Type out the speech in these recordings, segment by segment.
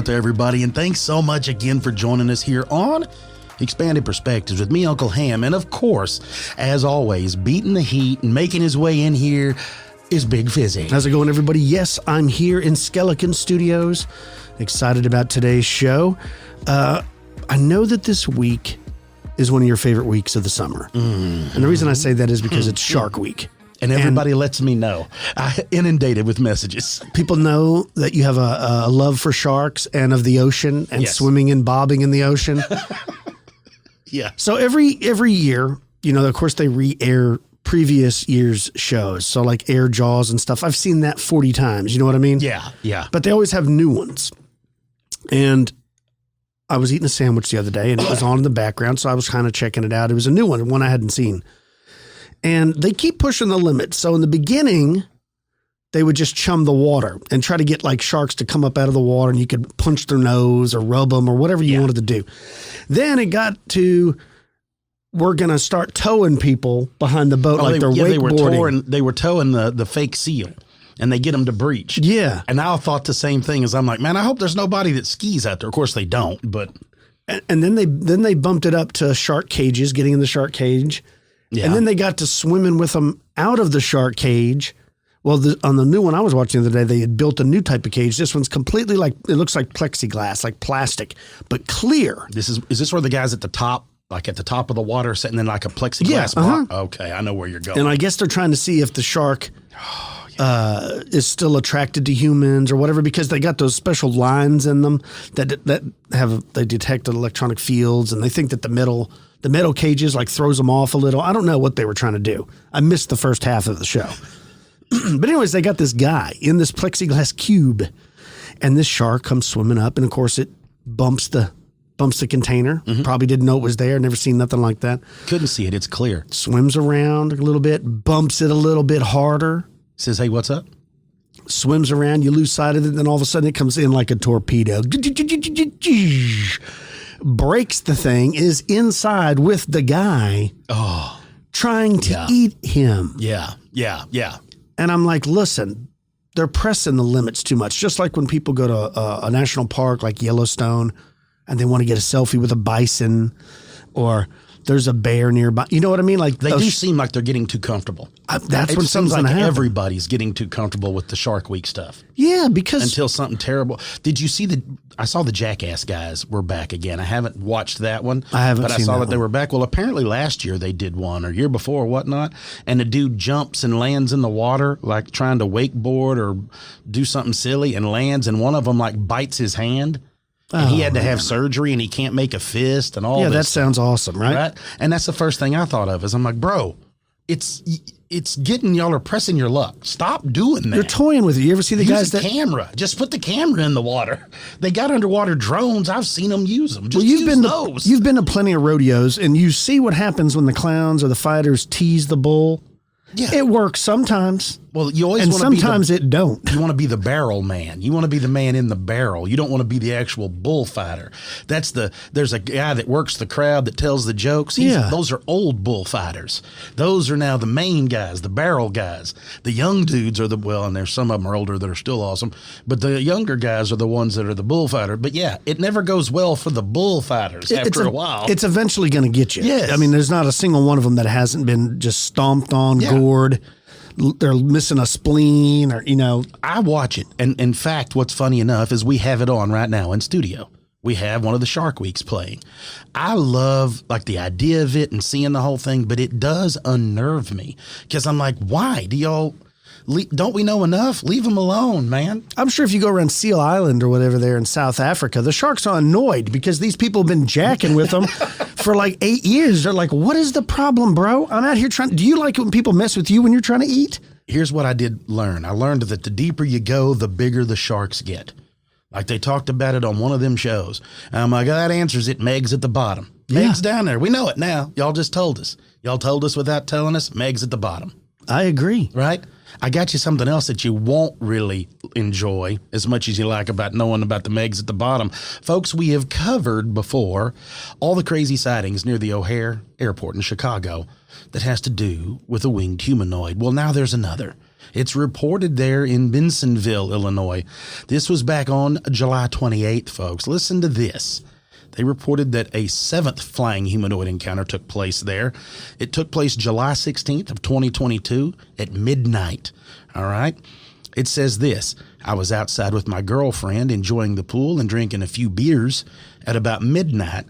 out there, everybody, and thanks so much again for joining us here on Expanded Perspectives with me, Uncle Ham. And of course, as always, beating the heat and making his way in here is Big Fizzy. How's it going, everybody? Yes, I'm here in Skeleton Studios. Excited about today's show. I know that this week is one of your favorite weeks of the summer. And the reason I say that is because it's Shark Week. And everybody lets me know. I inundated with messages. People know that you have a love for sharks and of the ocean and swimming and bobbing in the ocean. Yeah. So every year, you know, of course, they re-air previous year's shows. So like Air Jaws and stuff. I've seen that 40 times. You know what I mean? Yeah, yeah. But they always have new ones. And I was eating a sandwich the other day and it was on in the background. So I was kind of checking it out. It was a new one I hadn't seen. And they keep pushing the limits. So in the beginning, they would just chum the water and try to get like sharks to come up out of the water and you could punch their nose or rub them or whatever you wanted to do. Then it got to, we're going to start towing people behind the boat like they're wakeboarding. They were towing the fake seal and they get them to breach. Yeah. And I thought the same thing as I'm like, man, I hope there's nobody that skis out there. Of course they don't, but. And then they bumped it up to shark cages, getting in the shark cage. Yeah. And then they got to swimming with them out of the shark cage. Well, on the new one I was watching the other day, they had built a new type of cage. This one's completely like, it looks like plexiglass, like plastic, but clear. Is this where the guy's at the top, like at the top of the water, sitting in like a plexiglass box? Okay, I know where you're going. And I guess they're trying to see if the shark is still attracted to humans or whatever, because they got those special lines in them that they detect electronic fields, and they think that the metal cages like throws them off a little. I don't know what they were trying to do. I missed the first half of the show. But anyways, they got this guy in this plexiglass cube, and this shark comes swimming up, and of course it bumps the container. Probably didn't know it was there. Never seen nothing like that. Couldn't see it. It's clear. Swims around a little bit, bumps it a little bit harder. Says, hey, what's up? Swims around, you lose sight of it, then all of a sudden it comes in like a torpedo. Breaks the thing, is inside with the guy trying to eat him. Yeah. And I'm like, listen, they're pressing the limits too much. Just like when people go to a national park like Yellowstone and they want to get a selfie with a bison or there's a bear nearby. You know what I mean? Like they do seem like they're getting too comfortable. That's when something's like happen. Everybody's getting too comfortable with the Shark Week stuff. Yeah, because until something terrible. Did you see I saw the Jackass guys were back again. I haven't watched that one. I haven't, but I saw that they were back. Well, apparently last year they did one, or year before, or whatnot. And the dude jumps and lands in the water, like trying to wakeboard or do something silly, and lands, and one of them like bites his hand. And he had to have surgery, and he can't make a fist and all this. Yeah, that sounds awesome, right? And that's the first thing I thought of is I'm like, bro, it's getting, y'all are pressing your luck. Stop doing that. You're toying with it. You ever see the guys that camera? Just put the camera in the water. They got underwater drones. I've seen them use them. Just you've been to plenty of rodeos, and you see what happens when the clowns or the fighters tease the bull. Yeah. It works sometimes. Well, you always and want to sometimes it don't. You want to be the barrel man. You want to be the man in the barrel. You don't want to be the actual bullfighter. There's a guy that works the crowd that tells the jokes. Those are old bullfighters. Those are now the main guys, the barrel guys. The young dudes are and there's some of them are older that are still awesome, but the younger guys are the ones that are the bullfighter. But yeah, it never goes well for the bullfighters after a while. It's eventually going to get you. Yes. I mean, there's not a single one of them that hasn't been just stomped on, gored. They're missing a spleen, or, you know. I watch it. And in fact, what's funny enough is we have it on right now in studio. We have one of the Shark Weeks playing. I love like the idea of it and seeing the whole thing, but it does unnerve me because I'm like, why do y'all, don't we know enough? Leave them alone, man. I'm sure if you go around Seal Island or whatever there in South Africa, the sharks are annoyed because these people have been jacking with them for like 8 years. They're like, what is the problem, bro? I'm out here do you like it when people mess with you when you're trying to eat? Here's what I did learn. I learned that the deeper you go, the bigger the sharks get. Like they talked about it on one of them shows. And I'm like, that answers it. Meg's at the bottom. Meg's down there. We know it now. Y'all just told us. Y'all told us without telling us. Meg's at the bottom. I agree. Right? I got you something else that you won't really enjoy as much as you like about knowing about the Megs at the bottom. Folks, we have covered before all the crazy sightings near the O'Hare Airport in Chicago that has to do with a winged humanoid. Well, now there's another. It's reported there in Bensonville, Illinois. This was back on July 28th, folks. Listen to this. They reported that a 7th flying humanoid encounter took place there. It took place July 16th of 2022 at midnight. All right. It says this: I was outside with my girlfriend enjoying the pool and drinking a few beers at about midnight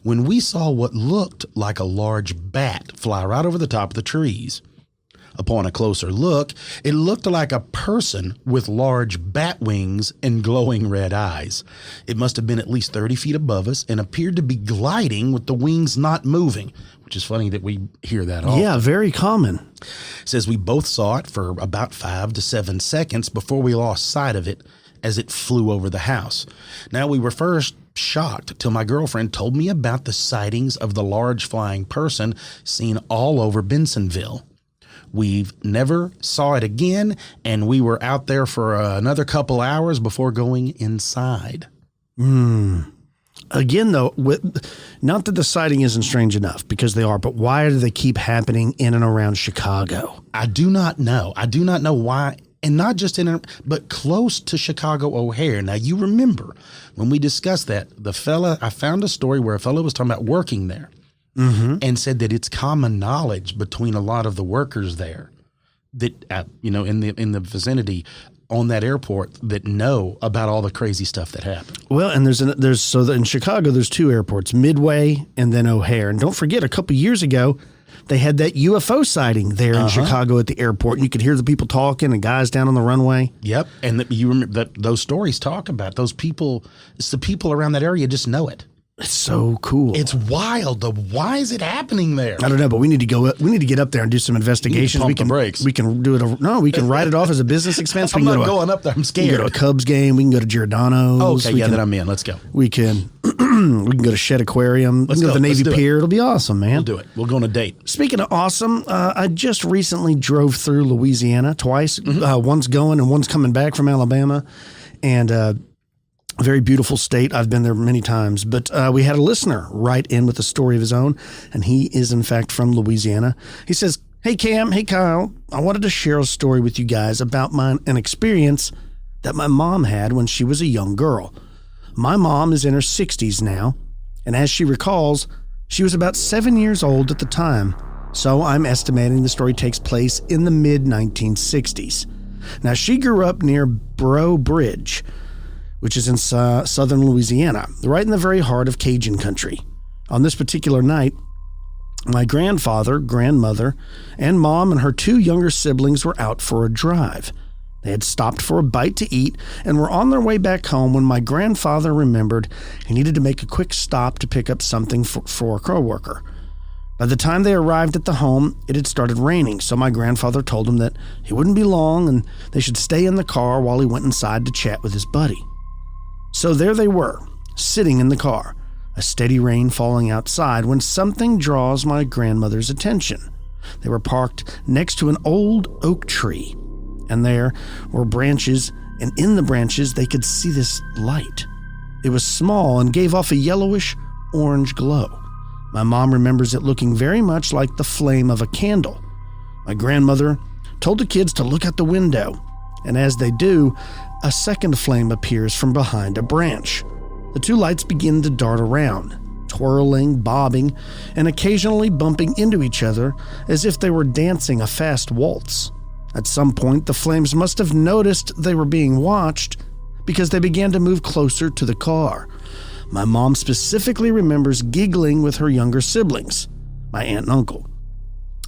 when we saw what looked like a large bat fly right over the top of the trees. Upon a closer look, it looked like a person with large bat wings and glowing red eyes. It must have been at least 30 feet above us and appeared to be gliding with the wings not moving, which is funny that we hear that often. Yeah, very common. It says we both saw it for about 5 to 7 seconds before we lost sight of it as it flew over the house. Now, we were first shocked till my girlfriend told me about the sightings of the large flying person seen all over Bensonville. We've never saw it again, and we were out there for another couple hours before going inside. Again, though, not that the sighting isn't strange enough, because they are, but why do they keep happening in and around Chicago? I do not know. I do not know why, and not just but close to Chicago O'Hare. Now, you remember when we discussed that, I found a story where a fellow was talking about working there. And said that it's common knowledge between a lot of the workers there that, in the vicinity on that airport that know about all the crazy stuff that happened. Well, and in Chicago, there's 2 airports, Midway and then O'Hare. And don't forget, a couple years ago, they had that UFO sighting there in Chicago at the airport. And you could hear the people talking and guys down on the runway. Yep. And you remember that those stories talk about those people. It's the people around that area just know it. It's so cool. It's wild. Why is it happening there? I don't know, but we need to get up there and do some investigations. We can brakes. We can do it. We can write it off as a business expense. I'm not going up there. I'm scared. We can go to a Cubs game. We can go to Giordano's. Okay, then I'm in. Let's go. We can go to Shed Aquarium. We can go to the Navy Pier. It'll be awesome, man. We'll do it. We'll go on a date. Speaking of awesome, I just recently drove through Louisiana twice. One's going and one's coming back from Alabama, and very beautiful state. I've been there many times, but we had a listener write in with a story of his own, and he is, in fact, from Louisiana. He says, "Hey, Cam. Hey, Kyle. I wanted to share a story with you guys about an experience that my mom had when she was a young girl. My mom is in her 60s now, and as she recalls, she was about 7 years old at the time, so I'm estimating the story takes place in the mid-1960s. Now, she grew up near Breaux Bridge, which is in southern Louisiana, right in the very heart of Cajun country. On this particular night, my grandfather, grandmother, and mom and her 2 younger siblings were out for a drive. They had stopped for a bite to eat and were on their way back home when my grandfather remembered he needed to make a quick stop to pick up something for a coworker. By the time they arrived at the home, it had started raining, so my grandfather told him that it wouldn't be long and they should stay in the car while he went inside to chat with his buddy. So there they were, sitting in the car, a steady rain falling outside, when something draws my grandmother's attention. They were parked next to an old oak tree, and there were branches, and in the branches they could see this light. It was small and gave off a yellowish-orange glow. My mom remembers it looking very much like the flame of a candle. My grandmother told the kids to look out the window, and as they do, a second flame appears from behind a branch. The 2 lights begin to dart around, twirling, bobbing, and occasionally bumping into each other as if they were dancing a fast waltz. At some point, the flames must have noticed they were being watched because they began to move closer to the car. My mom specifically remembers giggling with her younger siblings, my aunt and uncle,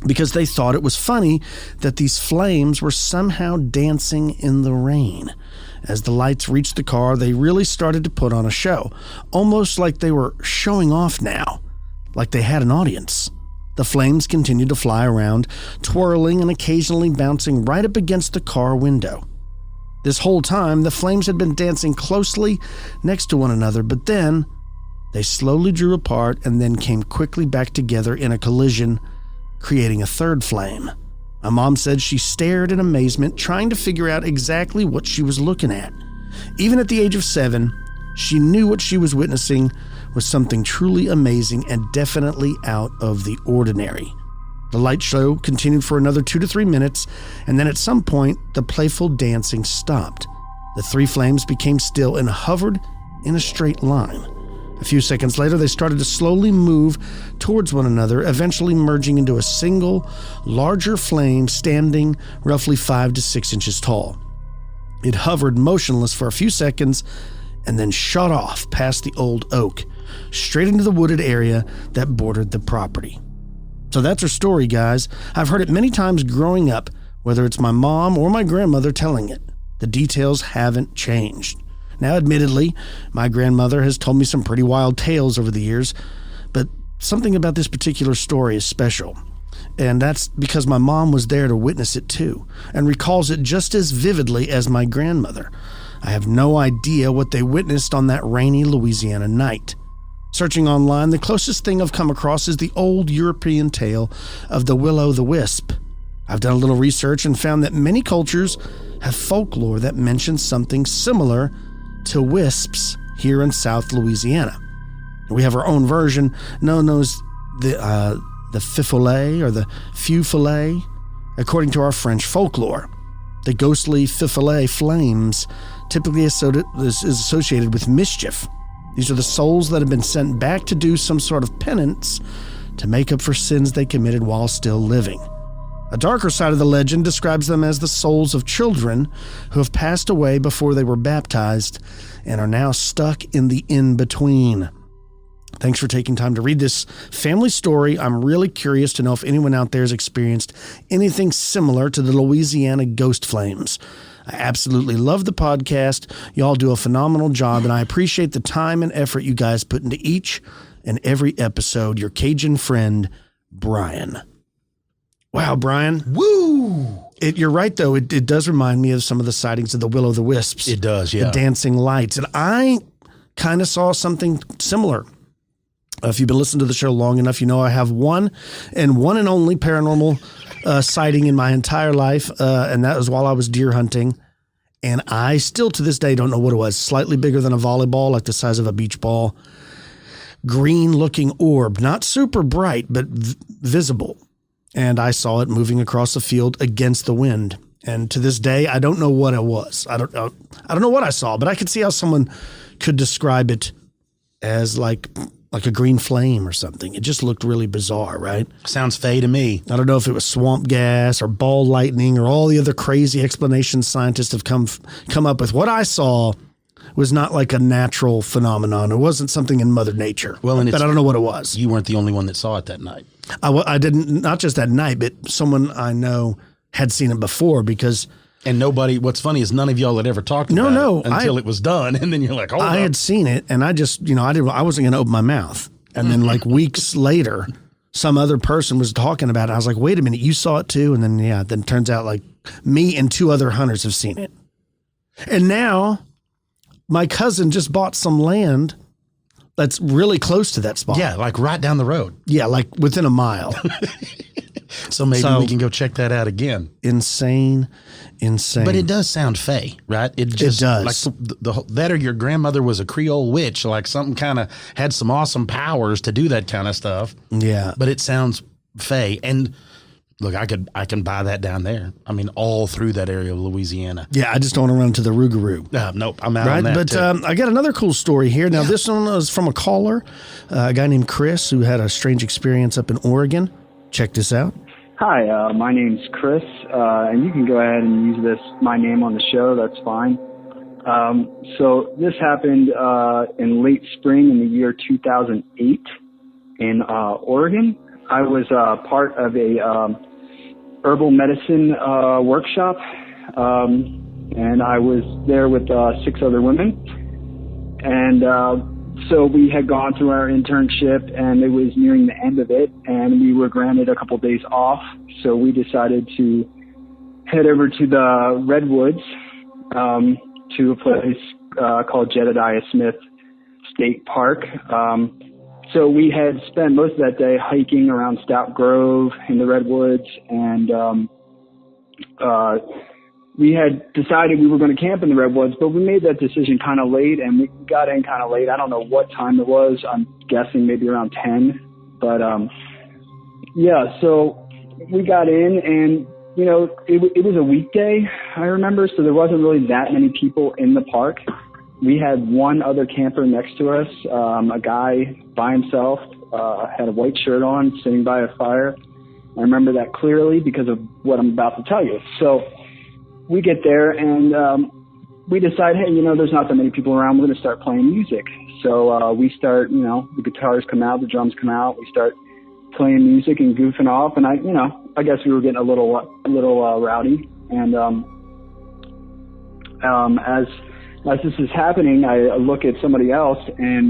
because they thought it was funny that these flames were somehow dancing in the rain. As the lights reached the car, they really started to put on a show, almost like they were showing off now, like they had an audience. The flames continued to fly around, twirling and occasionally bouncing right up against the car window. This whole time, the flames had been dancing closely next to one another, but then they slowly drew apart and then came quickly back together in a collision, creating a third flame. My mom said she stared in amazement, trying to figure out exactly what she was looking at. Even at the age of 7, she knew what she was witnessing was something truly amazing and definitely out of the ordinary. The light show continued for another 2 to 3 minutes, and then at some point, the playful dancing stopped. The 3 flames became still and hovered in a straight line. A few seconds later, they started to slowly move towards one another, eventually merging into a single, larger flame standing roughly 5 to 6 inches tall. It hovered motionless for a few seconds and then shot off past the old oak, straight into the wooded area that bordered the property. So that's her story, guys. I've heard it many times growing up, whether it's my mom or my grandmother telling it. The details haven't changed. Now, admittedly, my grandmother has told me some pretty wild tales over the years, but something about this particular story is special. And that's because my mom was there to witness it too, and recalls it just as vividly as my grandmother. I have no idea what they witnessed on that rainy Louisiana night. Searching online, the closest thing I've come across is the old European tale of the will-o'-the-wisp. I've done a little research and found that many cultures have folklore that mentions something similar to wisps here in South Louisiana. We have our own version known as the Fae Folk or the Fae Folk, according to our French folklore. The ghostly Fae Folk flames typically is associated with mischief. These are the souls that have been sent back to do some sort of penance to make up for sins they committed while still living. A darker side of the legend describes them as the souls of children who have passed away before they were baptized and are now stuck in the in-between. Thanks for taking time to read this family story. I'm really curious to know if anyone out there has experienced anything similar to the Louisiana ghost flames. I absolutely love the podcast. Y'all do a phenomenal job, and I appreciate the time and effort you guys put into each and every episode. Your Cajun friend, Brian. Wow, Brian. Woo! You're right, though. It does remind me of some of the sightings of the will-o'-the-wisps. It does, yeah. The dancing lights. And I kind of saw something similar. If you've been listening to the show long enough, you know I have one and only paranormal sighting in my entire life, and that was while I was deer hunting. And I still, to this day, don't know what it was. Slightly bigger than a volleyball, like the size of a beach ball. Green-looking orb. Not super bright, but visible. And I saw it moving across the field against the wind. And to this day, I don't know what it was. I don't know what I saw, but I could see how someone could describe it as like a green flame or something. It just looked really bizarre, right? Sounds fey to me. I don't know if it was swamp gas or ball lightning or all the other crazy explanations scientists have come up with. What I saw was not like a natural phenomenon. It wasn't something in Mother Nature. Well, but I don't know what it was. You weren't the only one that saw it that night. I didn't, not just that night, but someone I know had seen it before because... And nobody, what's funny is none of y'all had ever talked about it until it was done. And then you're like, hold on. I had seen it and I just, I wasn't going to open my mouth. And then like weeks later, some other person was talking about it. I was like, wait a minute, you saw it too? And then, then it turns out like me and 2 other hunters have seen it. And now my cousin just bought some land that's really close to that spot. Yeah, like right down the road. Yeah, like within a mile. So maybe we can go check that out again. Insane. But it does sound fey, right? It does. Like that or your grandmother was a Creole witch, like something kind of had some awesome powers to do that kind of stuff. Yeah. But it sounds fey. And look, I can buy that down there. I mean, all through that area of Louisiana. Yeah, I just don't want to run into the Rougarou. Nope, I'm out on that But I got another cool story here. Now, this one was from a caller, a guy named Chris, who had a strange experience up in Oregon. Check this out. Hi, my name's Chris, and you can go ahead and use my name on the show. That's fine. So this happened in late spring in the year 2008 in Oregon. I was part of a herbal medicine workshop, and I was there with 6 other women. And so we had gone through our internship, and it was nearing the end of it, and we were granted a couple days off. So we decided to head over to the redwoods, to a place called Jedediah Smith State Park. So we had spent most of that day hiking around Stout Grove in the redwoods, and we had decided we were going to camp in the redwoods, but we made that decision kind of late, and we got in kind of late. I don't know what time it was. I'm guessing maybe around 10. But yeah, so we got in, and you know, it was a weekday, I remember, so there wasn't really that many people in the park. We had one other camper next to us, a guy by himself, had a white shirt on, sitting by a fire. I remember that clearly because of what I'm about to tell you. So we get there, and we decide, hey, you know, there's not that many people around. We're going to start playing music. So we start, you know, the guitars come out, the drums come out. We start playing music and goofing off, and I guess we were getting a little rowdy. And as this is happening, I look at somebody else, and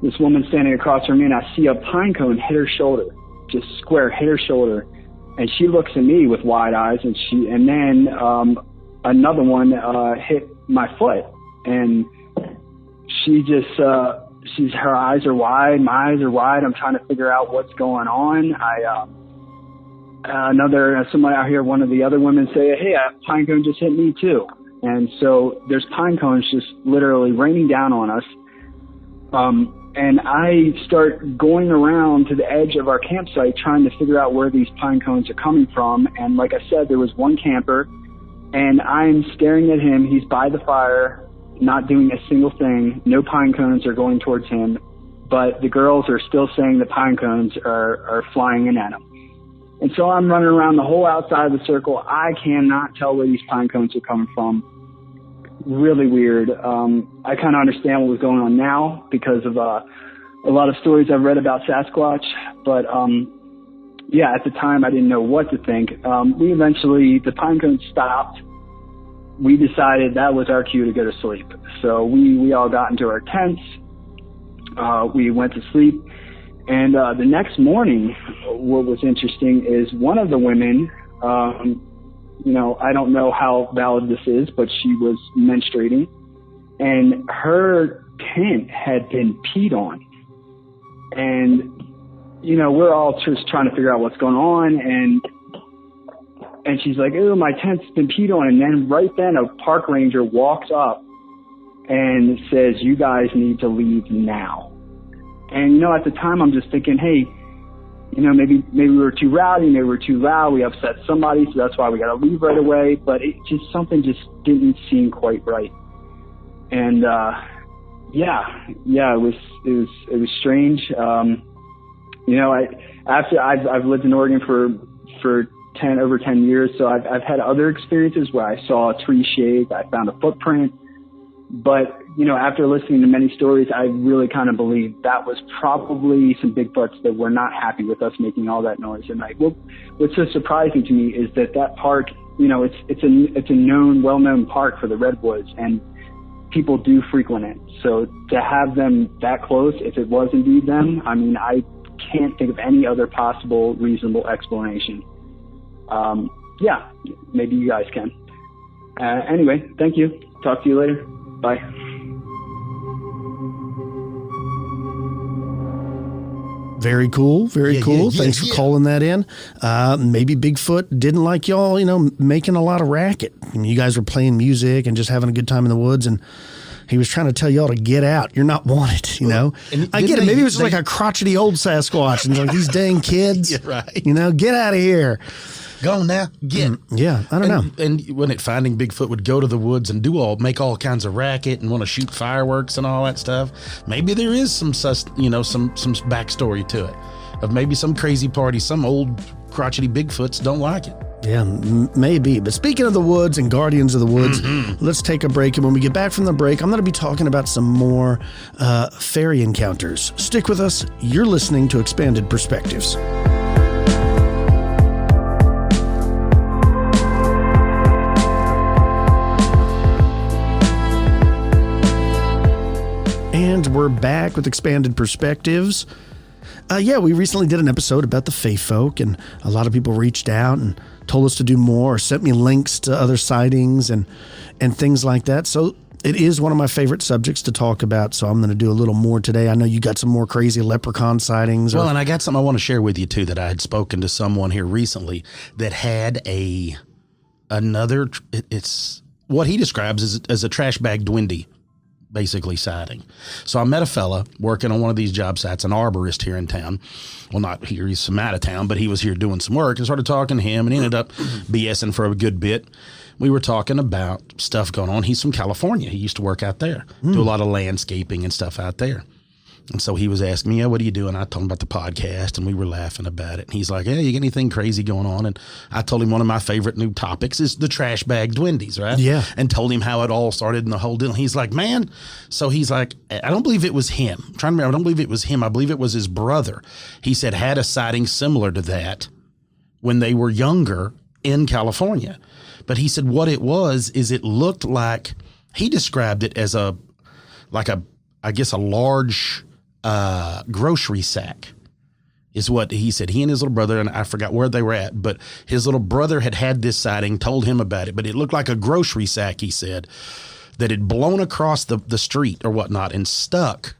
this woman standing across from me, and I see a pine cone hit her shoulder, just square hit her shoulder, and she looks at me with wide eyes, and then another one hit my foot, and she just her eyes are wide, my eyes are wide. I'm trying to figure out what's going on. Somebody out here, one of the other women say, hey, a pine cone just hit me too. And so there's pine cones just literally raining down on us. And I start going around to the edge of our campsite trying to figure out where these pine cones are coming from. And like I said, there was one camper, and I'm staring at him. He's by the fire, not doing a single thing. No pine cones are going towards him, but the girls are still saying the pine cones are flying in at him. And so I'm running around the whole outside of the circle. I cannot tell where these pine cones are coming from. Really weird. I kind of understand what was going on now because of a lot of stories I've read about Sasquatch. But yeah, at the time I didn't know what to think. The pine cones stopped. We decided that was our cue to go to sleep. So we all got into our tents. We went to sleep. And the next morning, what was interesting is one of the women, you know, I don't know how valid this is, but she was menstruating, and her tent had been peed on. And, you know, we're all just trying to figure out what's going on, and she's like, oh, my tent's been peed on. And then right then a park ranger walks up and says, you guys need to leave now. And, you know, at the time I'm just thinking, hey, you know, maybe we were too rowdy, maybe we were too loud, we upset somebody, so that's why we got to leave right away. But something just didn't seem quite right. And, it was strange. You know, I've lived in Oregon for over 10 years, so I've had other experiences where I saw a tree shake, I found a footprint. But, you know, after listening to many stories, I really kind of believe that was probably some Bigfoots that were not happy with us making all that noise at night. Well, what's so surprising to me is that park, you know, it's a known, well-known park for the redwoods, and people do frequent it. So to have them that close, if it was indeed them, I mean, I can't think of any other possible reasonable explanation. Yeah, maybe you guys can. Anyway, thank you. Talk to you later. Bye. Very cool. Very cool. Yeah, Thanks for calling that in. Maybe Bigfoot didn't like y'all, you know, making a lot of racket. I mean, you guys were playing music and just having a good time in the woods, and he was trying to tell y'all to get out. You're not wanted, you know. I get it. Maybe it was just like a crotchety old Sasquatch, and like, these dang kids, yeah, right. You know, get out of here. Go on now, get. Yeah, I don't know. And when Finding Bigfoot would go to the woods and make all kinds of racket and want to shoot fireworks and all that stuff, maybe there is some backstory to it of maybe some crazy party, some old crotchety Bigfoots don't like it. Yeah, maybe. But speaking of the woods and guardians of the woods, let's take a break. And when we get back from the break, I'm going to be talking about some more fairy encounters. Stick with us. You're listening to Expanded Perspectives. And we're back with Expanded Perspectives. We recently did an episode about the Fae Folk, and a lot of people reached out and told us to do more, or sent me links to other sightings and things like that. So it is one of my favorite subjects to talk about, so I'm going to do a little more today. I know you got some more crazy leprechaun sightings. Well, and I got something I want to share with you, too, that I had spoken to someone here recently that had a it's what he describes as a trash bag dwindie, basically sighting. So I met a fella working on one of these job sites, an arborist here in town. Well, not here, he's from out of town, but he was here doing some work, and started talking to him, and ended up BSing for a good bit. We were talking about stuff going on. He's from California. He used to work out there, do a lot of landscaping and stuff out there. And so he was asking me, what do you do? And I told him about the podcast, and we were laughing about it. And he's like, you get anything crazy going on? And I told him one of my favorite new topics is the trash bag dwindies, right? Yeah. And told him how it all started in the whole deal. He's like, man. So he's like, I don't believe it was him. I'm trying to remember. I don't believe it was him. I believe it was his brother. He said had a sighting similar to that when they were younger in California. But he said what it was is it looked like, he described it as a large grocery sack is what he said. He and his little brother, and I forgot where they were at, but his little brother had this sighting, told him about it, but it looked like a grocery sack, he said, that had blown across the street or whatnot and stuck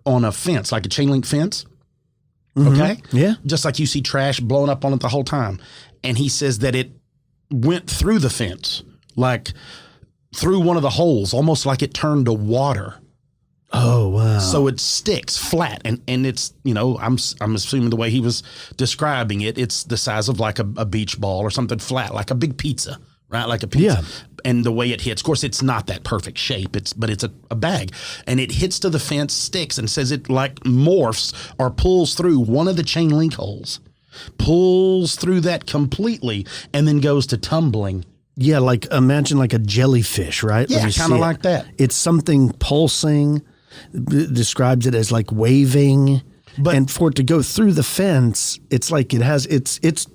on a fence, like a chain link fence. Mm-hmm. Okay? Yeah. Just like you see trash blowing up on it the whole time. And he says that it went through the fence, like through one of the holes, almost like it turned to water. Oh, wow. So it sticks flat, and it's, I'm assuming the way he was describing it, it's the size of like a beach ball or something flat, like a big pizza, right? Like a pizza. Yeah. And the way it hits, of course, it's not that perfect shape, but it's a bag, and it hits to the fence, sticks, and says it like morphs or pulls through one of the chain link holes, pulls through that completely, and then goes to tumbling. Yeah, like imagine like a jellyfish, right? Yeah, kind of like that. It's something pulsing. Describes it as like waving, and for it to go through the fence, it's like it's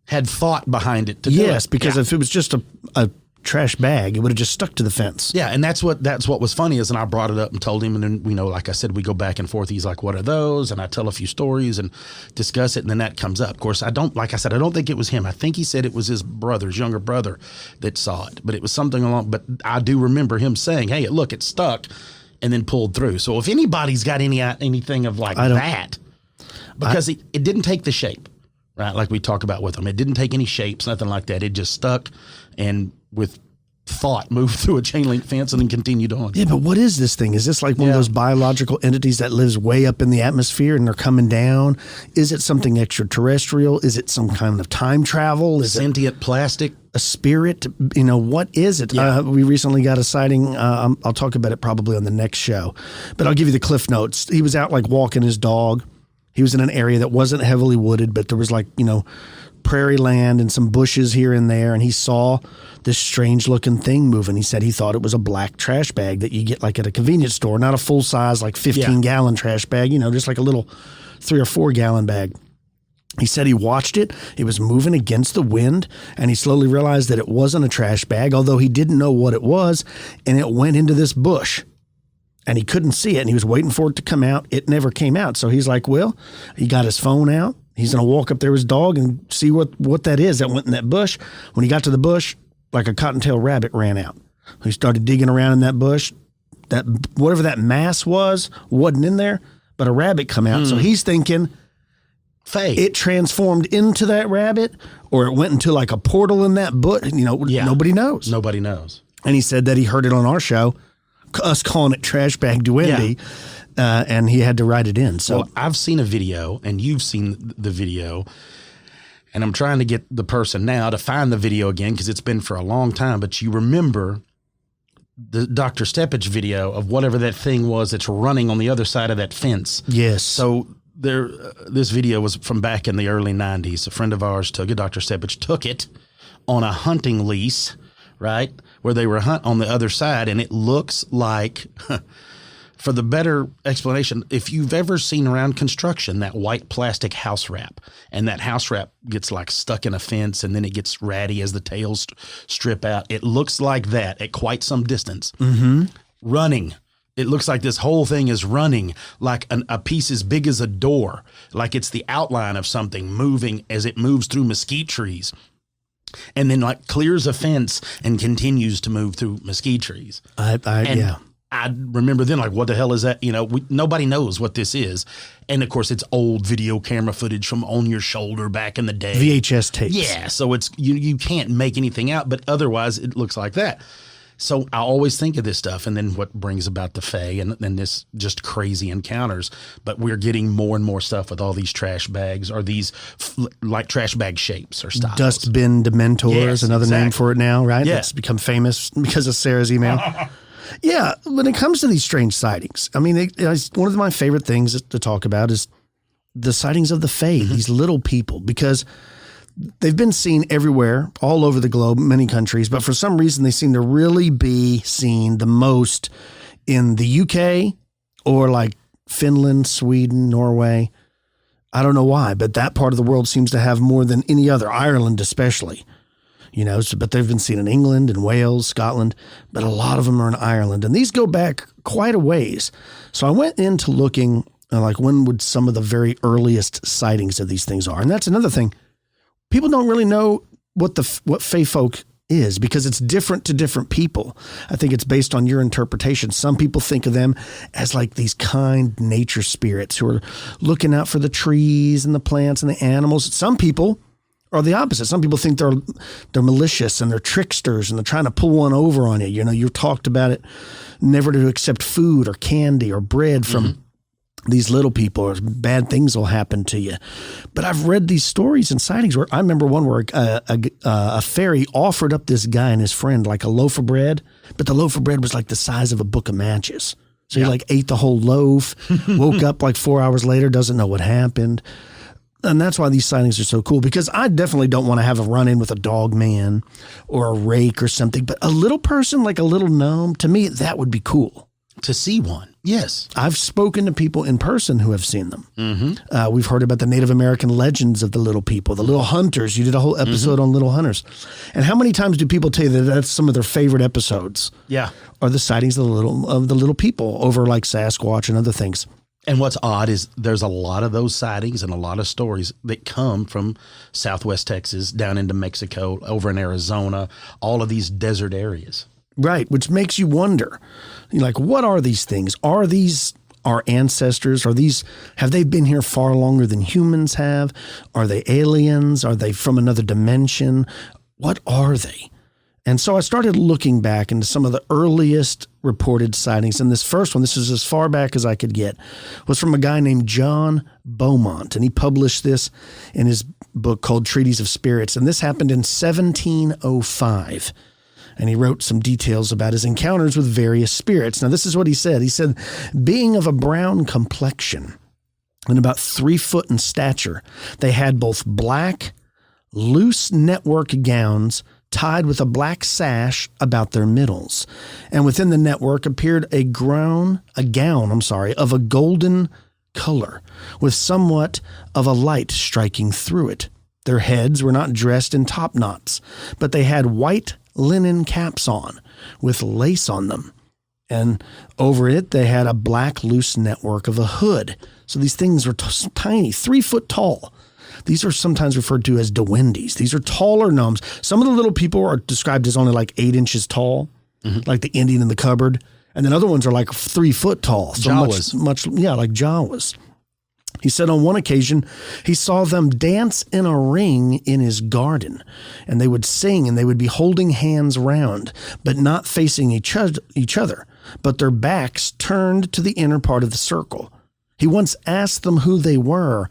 had thought behind it to do it. Because if it was just a trash bag, it would have just stuck to the fence. Yeah, and that's what was funny is, and I brought it up and told him, and then like I said, we go back and forth. He's like, "What are those?" And I tell a few stories and discuss it, and then that comes up. Of course, I don't think it was him. I think he said it was his younger brother, that saw it, but it was something along. But I do remember him saying, "Hey, look, it stuck." And then pulled through. So if anybody's got anything of like that, because it didn't take the shape, right? Like we talk about with them, it didn't take any shapes, nothing like that. It just stuck and with thought moved through a chain link fence and then continued on. Yeah, but what is this thing? Is this like one of those biological entities that lives way up in the atmosphere and they're coming down? Is it something extraterrestrial? Is it some kind of time travel? Is sentient plastic? A spirit? What is it? Yeah. We recently got a sighting. I'll talk about it probably on the next show, but I'll give you the cliff notes. He was out like walking his dog. He was in an area that wasn't heavily wooded, but there was like, prairie land and some bushes here and there, and he saw this strange looking thing moving. He said he thought it was a black trash bag that you get like at a convenience store, not a full size like 15-gallon trash bag, just like a little 3 or 4 gallon bag. He said he watched it. It was moving against the wind, and he slowly realized that it wasn't a trash bag, although he didn't know what it was, and it went into this bush. And he couldn't see it, and he was waiting for it to come out. It never came out. So he's like, well, he got his phone out. He's going to walk up there with his dog and see what that is that went in that bush. When he got to the bush, like a cottontail rabbit ran out. He started digging around in that bush. That whatever that mass wasn't in there, but a rabbit come out. So he's thinking Fae. It transformed into that rabbit, or it went into like a portal in that bush. Nobody knows. Nobody knows. And he said that he heard it on our show, us calling it trash bag dwindie. Yeah. And he had to write it in. So I've seen a video, and you've seen the video, and I'm trying to get the person now to find the video again because it's been for a long time. But you remember the Dr. Steppage video of whatever that thing was that's running on the other side of that fence. Yes. So this video was from back in the early 90s. A friend of ours took it. Dr. Steppage took it on a hunting lease, right, where they were on the other side, and it looks like. For the better explanation, if you've ever seen around construction that white plastic house wrap, and that house wrap gets like stuck in a fence and then it gets ratty as the tails strip out, it looks like that at quite some distance. Mm-hmm. Running. It looks like this whole thing is running like a piece as big as a door, like it's the outline of something moving as it moves through mesquite trees. And then like clears a fence and continues to move through mesquite trees. Yeah. I remember then, like, what the hell is that? You know, nobody knows what this is. And of course, it's old video camera footage from on your shoulder back in the day. VHS tapes. Yeah. So it's, you can't make anything out, but otherwise it looks like that. So I always think of this stuff, and then what brings about the Fae and this just crazy encounters. But we're getting more and more stuff with all these trash bags, or these like trash bag shapes or styles. Dust bin dementors, yes, another exactly. name for it now, right? Yeah. It's become famous because of Sarah's email. Yeah, when it comes to these strange sightings, I mean, one of my favorite things to talk about is the sightings of the Fae, these little people, because they've been seen everywhere, all over the globe, many countries, but for some reason they seem to really be seen the most in the UK or like Finland, Sweden, Norway. I don't know why, but that part of the world seems to have more than any other, Ireland especially. You know, but they've been seen in England and Wales, Scotland, but a lot of them are in Ireland. And these go back quite a ways. So I went into looking like when would some of the very earliest sightings of these things are. And that's another thing. People don't really know what Fae Folk is, because it's different to different people. I think it's based on your interpretation. Some people think of them as like these kind nature spirits who are looking out for the trees and the plants and the animals. Some people are the opposite. Some people think they're malicious and they're tricksters and they're trying to pull one over on you. You know, you talked about it, never to accept food or candy or bread from these little people, or bad things will happen to you. But I've read these stories and sightings where I remember one where a fairy offered up this guy and his friend like a loaf of bread, but the loaf of bread was like the size of a book of matches. So he like ate the whole loaf, woke up like 4 hours later, doesn't know what happened. And that's why these sightings are so cool, because I definitely don't want to have a run-in with a dog man or a rake or something, but a little person, like a little gnome, to me, that would be cool. To see one. Yes. I've spoken to people in person who have seen them. We've heard about the Native American legends of the little people, the little hunters. You did a whole episode on little hunters. And how many times do people tell you that that's some of their favorite episodes? Yeah. Are the sightings of the little people over like Sasquatch and other things. And what's odd is there's a lot of those sightings and a lot of stories that come from Southwest Texas down into Mexico, over in Arizona, all of these desert areas. Right, which makes you wonder, like, what are these things? Are these our ancestors? Have they been here far longer than humans have? Are they aliens? Are they from another dimension? What are they? And so I started looking back into some of the earliest reported sightings. And this first one, this is as far back as I could get, was from a guy named John Beaumont. And he published this in his book called Treatise of Spirits. And this happened in 1705. And he wrote some details about his encounters with various spirits. Now, this is what he said. He said, being of a brown complexion and about 3 foot in stature, they had both black, loose network gowns tied with a black sash about their middles. And within the network appeared a gown of a golden color, with somewhat of a light striking through it. Their heads were not dressed in top knots, but they had white linen caps on with lace on them. And over it, they had a black loose network of a hood. So these things were tiny, 3 foot tall. These are sometimes referred to as duendes. These are taller gnomes. Some of the little people are described as only like 8 inches tall, like the Indian in the cupboard. And then other ones are like 3 foot tall. So Jawas. much, like Jawas. He said on one occasion, he saw them dance in a ring in his garden, and they would sing and they would be holding hands round, but not facing each other, but their backs turned to the inner part of the circle. He once asked them who they were,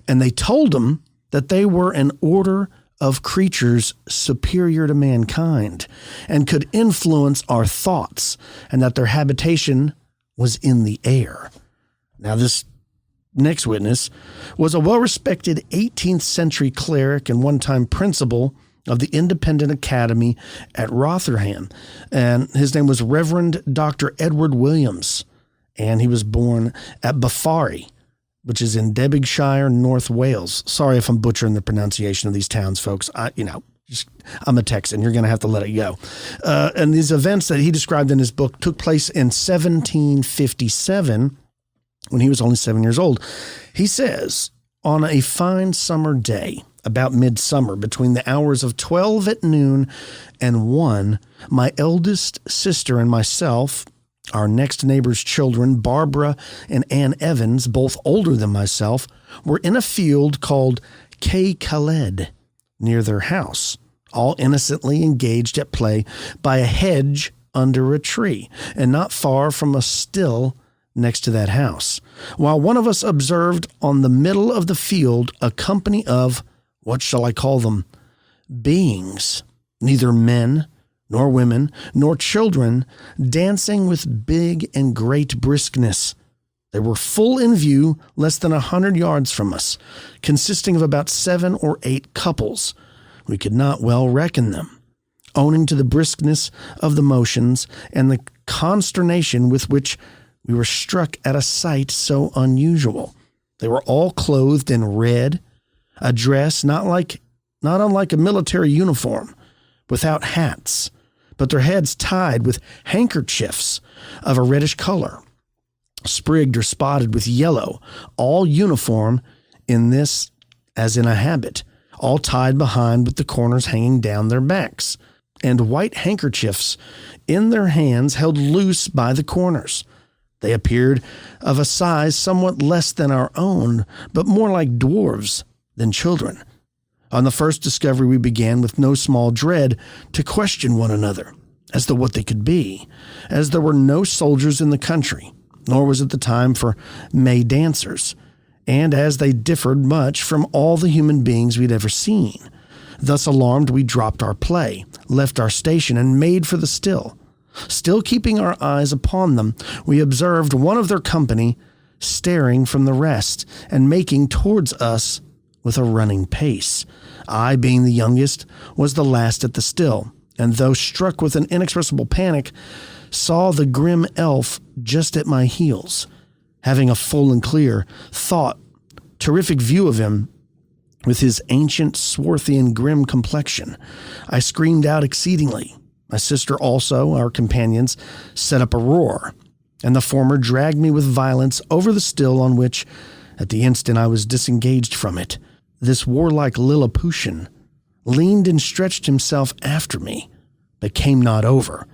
and they told him that they were an order of creatures superior to mankind and could influence our thoughts, and that their habitation was in the air. Now, this next witness was a well-respected 18th century cleric and one-time principal of the Independent Academy at Rotherham. And his name was Reverend Dr. Edward Williams. And he was born at Bafari, which is in Debigshire, North Wales. Sorry if I'm butchering the pronunciation of these towns, folks. I'm a Texan. You're going to have to let it go. And these events that he described in his book took place in 1757, when he was only 7 years old. He says, on a fine summer day, about midsummer, between the hours of 12 at noon and 1, my eldest sister and myself Our next neighbor's children, Barbara and Ann Evans, both older than myself, were in a field called K. Khaled near their house, all innocently engaged at play by a hedge under a tree, and not far from a still next to that house, while one of us observed on the middle of the field a company of, what shall I call them, beings, neither men nor women nor children, dancing with big and great briskness. They were full in view, less than 100 yards from us, consisting of about 7 or 8 couples. We could not well reckon them, owing to the briskness of the motions and the consternation with which we were struck at a sight so unusual. They were all clothed in red, a dress not unlike a military uniform, without hats, but their heads tied with handkerchiefs of a reddish color, sprigged or spotted with yellow, all uniform in this as in a habit, all tied behind with the corners hanging down their backs, and white handkerchiefs in their hands held loose by the corners. They appeared of a size somewhat less than our own, but more like dwarves than children. On the first discovery, we began with no small dread to question one another as to what they could be, as there were no soldiers in the country, nor was it the time for May dancers, and as they differed much from all the human beings we'd ever seen. Thus alarmed, we dropped our play, left our station, and made for the still. Still keeping our eyes upon them, we observed one of their company staring from the rest and making towards us with a running pace. I, being the youngest, was the last at the still, and though struck with an inexpressible panic, saw the grim elf just at my heels. Having a full and clear, terrific view of him with his ancient, swarthy, and grim complexion, I screamed out exceedingly. My sister also, our companions, set up a roar, and the former dragged me with violence over the still on which, at the instant I was disengaged from it, this warlike Lilliputian leaned and stretched himself after me, but came not over.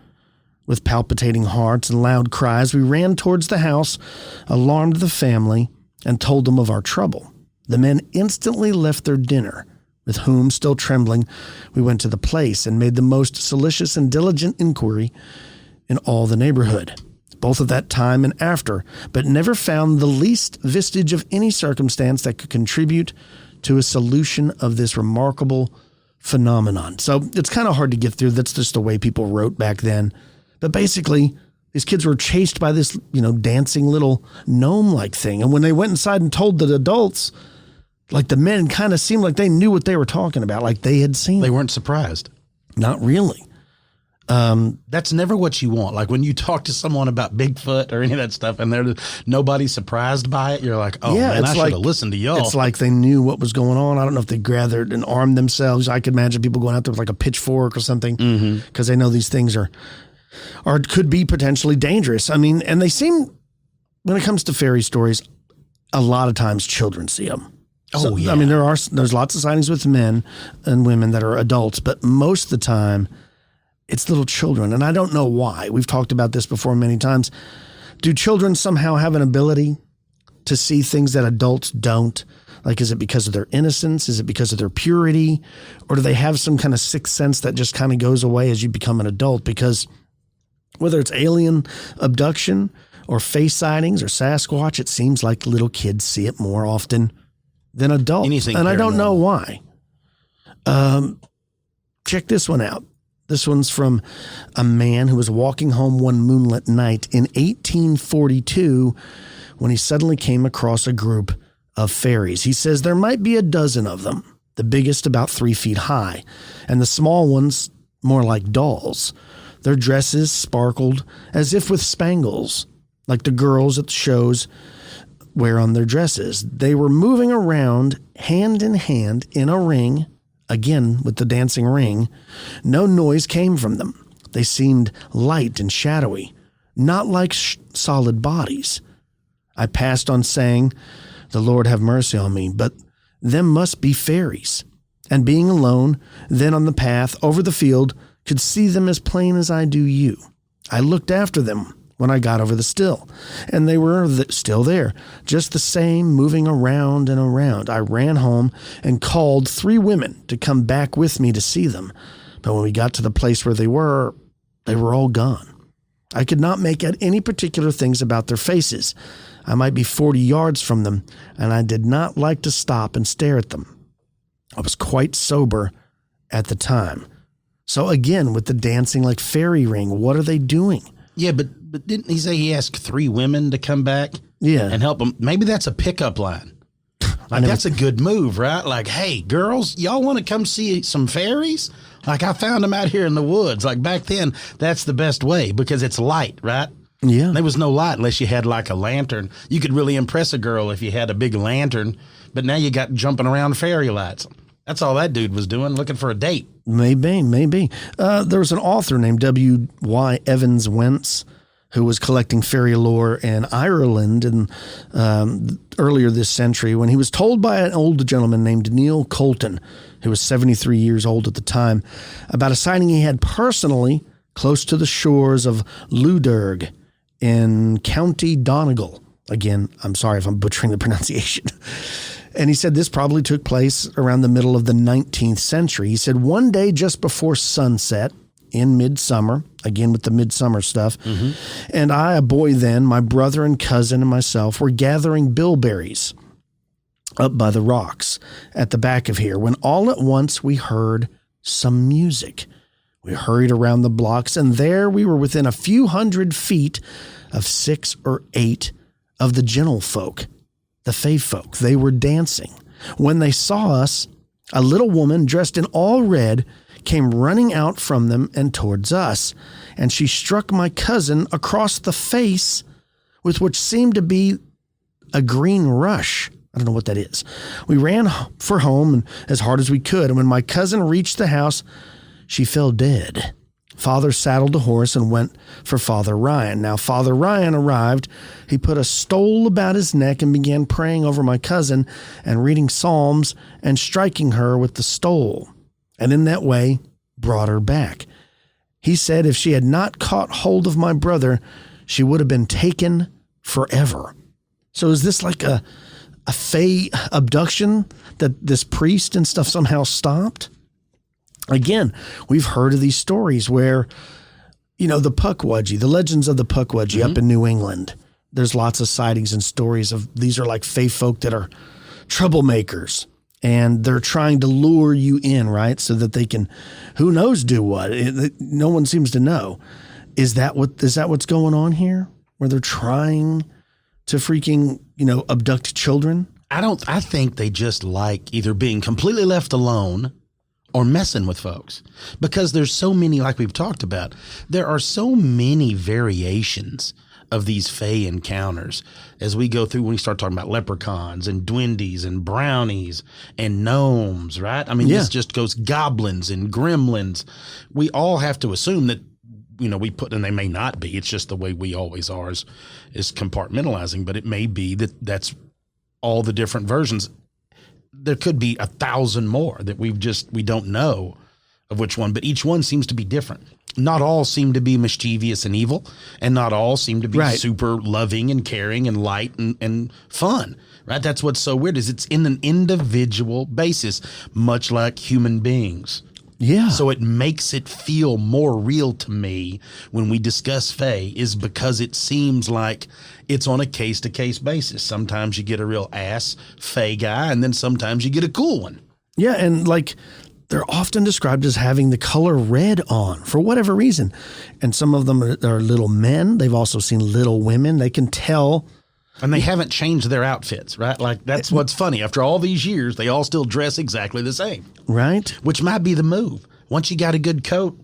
With palpitating hearts and loud cries, we ran towards the house, alarmed the family, and told them of our trouble. The men instantly left their dinner, with whom, still trembling, we went to the place and made the most solicitous and diligent inquiry in all the neighborhood, both at that time and after, but never found the least vestige of any circumstance that could contribute to a solution of this remarkable phenomenon. So it's kind of hard to get through. That's just the way people wrote back then. But basically, these kids were chased by this, dancing little gnome-like thing. And when they went inside and told the adults, like the men kind of seemed like they knew what they were talking about, like they had seen. They weren't surprised. Not really. That's never what you want. Like when you talk to someone about Bigfoot or any of that stuff and nobody's surprised by it, you're like, oh, yeah, man, I should have listened to y'all. It's like they knew what was going on. I don't know if they gathered and armed themselves. I could imagine people going out there with like a pitchfork or something because they know these things are could be potentially dangerous. I mean, and they seem, when it comes to fairy stories, a lot of times children see them. Oh, yeah. I mean, there's lots of sightings with men and women that are adults, but most of the time it's little children. And I don't know why. We've talked about this before many times. Do children somehow have an ability to see things that adults don't? Like, is it because of their innocence? Is it because of their purity? Or do they have some kind of sixth sense that just kind of goes away as you become an adult? Because whether it's alien abduction or face sightings or Sasquatch, it seems like little kids see it more often than adults. Anything and paranormal. I don't know why. Check this one out. This one's from a man who was walking home one moonlit night in 1842 when he suddenly came across a group of fairies. He says there might be a dozen of them, the biggest about 3 feet high, and the small ones more like dolls. Their dresses sparkled as if with spangles, like the girls at the shows wear on their dresses. They were moving around hand in hand in a ring, again with the dancing ring. No noise came from them. They seemed light and shadowy, not like solid bodies. I passed on saying, "The Lord have mercy on me, but them must be fairies." And being alone, then on the path over the field, could see them as plain as I do you. I looked after them when I got over the still. And they were still there, just the same, moving around and around. I ran home and called 3 women to come back with me to see them. But when we got to the place where they were all gone. I could not make out any particular things about their faces. I might be 40 yards from them, and I did not like to stop and stare at them. I was quite sober at the time. So again, with the dancing like fairy ring, what are they doing? Yeah, but didn't he say he asked 3 women to come back? Yeah. And help him? Maybe that's a pickup line. Like, that's a good move, right? Like, hey, girls, y'all want to come see some fairies? Like, I found them out here in the woods. Like, back then, that's the best way because it's light, right? Yeah. There was no light unless you had, like, a lantern. You could really impress a girl if you had a big lantern, but now you got jumping around fairy lights. That's all that dude was doing, looking for a date. Maybe. There was an author named W.Y. Evans Wentz who was collecting fairy lore in Ireland earlier this century when he was told by an old gentleman named Neil Colton, who was 73 years old at the time, about a sighting he had personally close to the shores of Ludurg in County Donegal. Again, I'm sorry if I'm butchering the pronunciation. And he said this probably took place around the middle of the 19th century. He said one day just before sunset in midsummer, again with the midsummer stuff, and I, a boy then, my brother and cousin and myself were gathering bilberries up by the rocks at the back of here when all at once we heard some music. We hurried around the blocks, and there we were within a few hundred feet of 6 or 8 of the gentlefolk, the Fae Folk. They were dancing. When they saw us, a little woman dressed in all red came running out from them and towards us, and she struck my cousin across the face with what seemed to be a green rush. I don't know what that is. We ran for home and as hard as we could, and when my cousin reached the house, she fell dead. Father saddled a horse and went for Father Ryan. Now, Father Ryan arrived. He put a stole about his neck and began praying over my cousin and reading psalms and striking her with the stole, and in that way brought her back. He said if she had not caught hold of my brother, she would have been taken forever. So is this like a Fae abduction that this priest and stuff somehow stopped? Again, we've heard of these stories where, the Pukwudgie, the legends of the Pukwudgie up in New England. There's lots of sightings and stories of these are like Fae folk that are troublemakers, and they're trying to lure you in, right? So that they can, who knows, do what? No one seems to know. Is that what's going on here? Where they're trying to freaking, abduct children? I think they just like either being completely left alone or messing with folks, because there's so many, like we've talked about, there are so many variations of these Fae encounters as we go through when we start talking about leprechauns and duendes and brownies and gnomes, right? I mean, This just goes goblins and gremlins. We all have to assume that, and they may not be, it's just the way we always are is compartmentalizing, but it may be that's all the different versions. There could be 1,000 more that we don't know of which one, but each one seems to be different. Not all seem to be mischievous and evil, and not all seem to be super loving and caring and light and fun, right? That's what's so weird is it's in an individual basis, much like human beings. Yeah. So it makes it feel more real to me when we discuss Fae is because it seems like it's on a case-to-case basis. Sometimes you get a real ass Fae guy, and then sometimes you get a cool one. Yeah, and they're often described as having the color red on for whatever reason. And some of them are little men. They've also seen little women. They can tell. And they haven't changed their outfits, right? Like, that's what's funny. After all these years, they all still dress exactly the same. Right. Which might be the move. Once you got a good coat,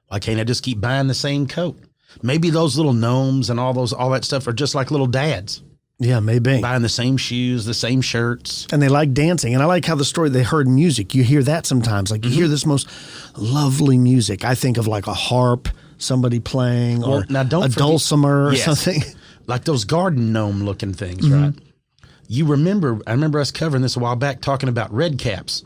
why can't I just keep buying the same coat? Maybe those little gnomes and all that stuff are just like little dads. Yeah, maybe. Buying the same shoes, the same shirts. And they like dancing. And I like how the story, they heard music. You hear that sometimes. Like, you hear this most lovely music. I think of like a harp, somebody playing, or a dulcimer or something. Like those garden gnome looking things, right? I remember us covering this a while back talking about red caps.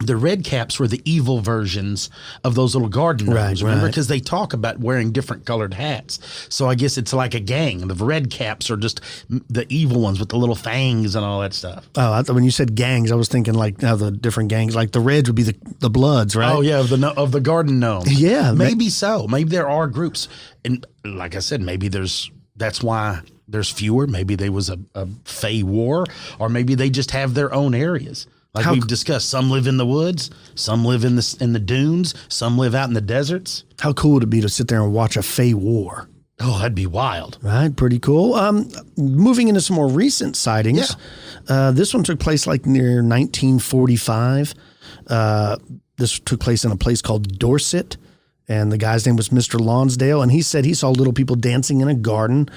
the red caps were the evil versions of those little garden gnomes, remember? Because they talk about wearing different colored hats. So I guess it's like a gang. The red caps are just the evil ones with the little fangs and all that stuff. Oh, I thought when you said gangs, I was thinking like how the different gangs, like the reds would be the Bloods, right? Oh, yeah, of the garden gnomes. Yeah. Maybe so. Maybe there are groups. And like I said, maybe that's why there's fewer. Maybe there was a Fae war, or maybe they just have their own areas. Like we've discussed, some live in the woods, some live in the dunes, some live out in the deserts. How cool would it be to sit there and watch a Fae war? Oh, that'd be wild. Right, pretty cool. Moving into some more recent sightings. Yeah. This one took place like near 1945. This took place in a place called Dorset, and the guy's name was Mr. Lonsdale, and he said he saw little people dancing in a garden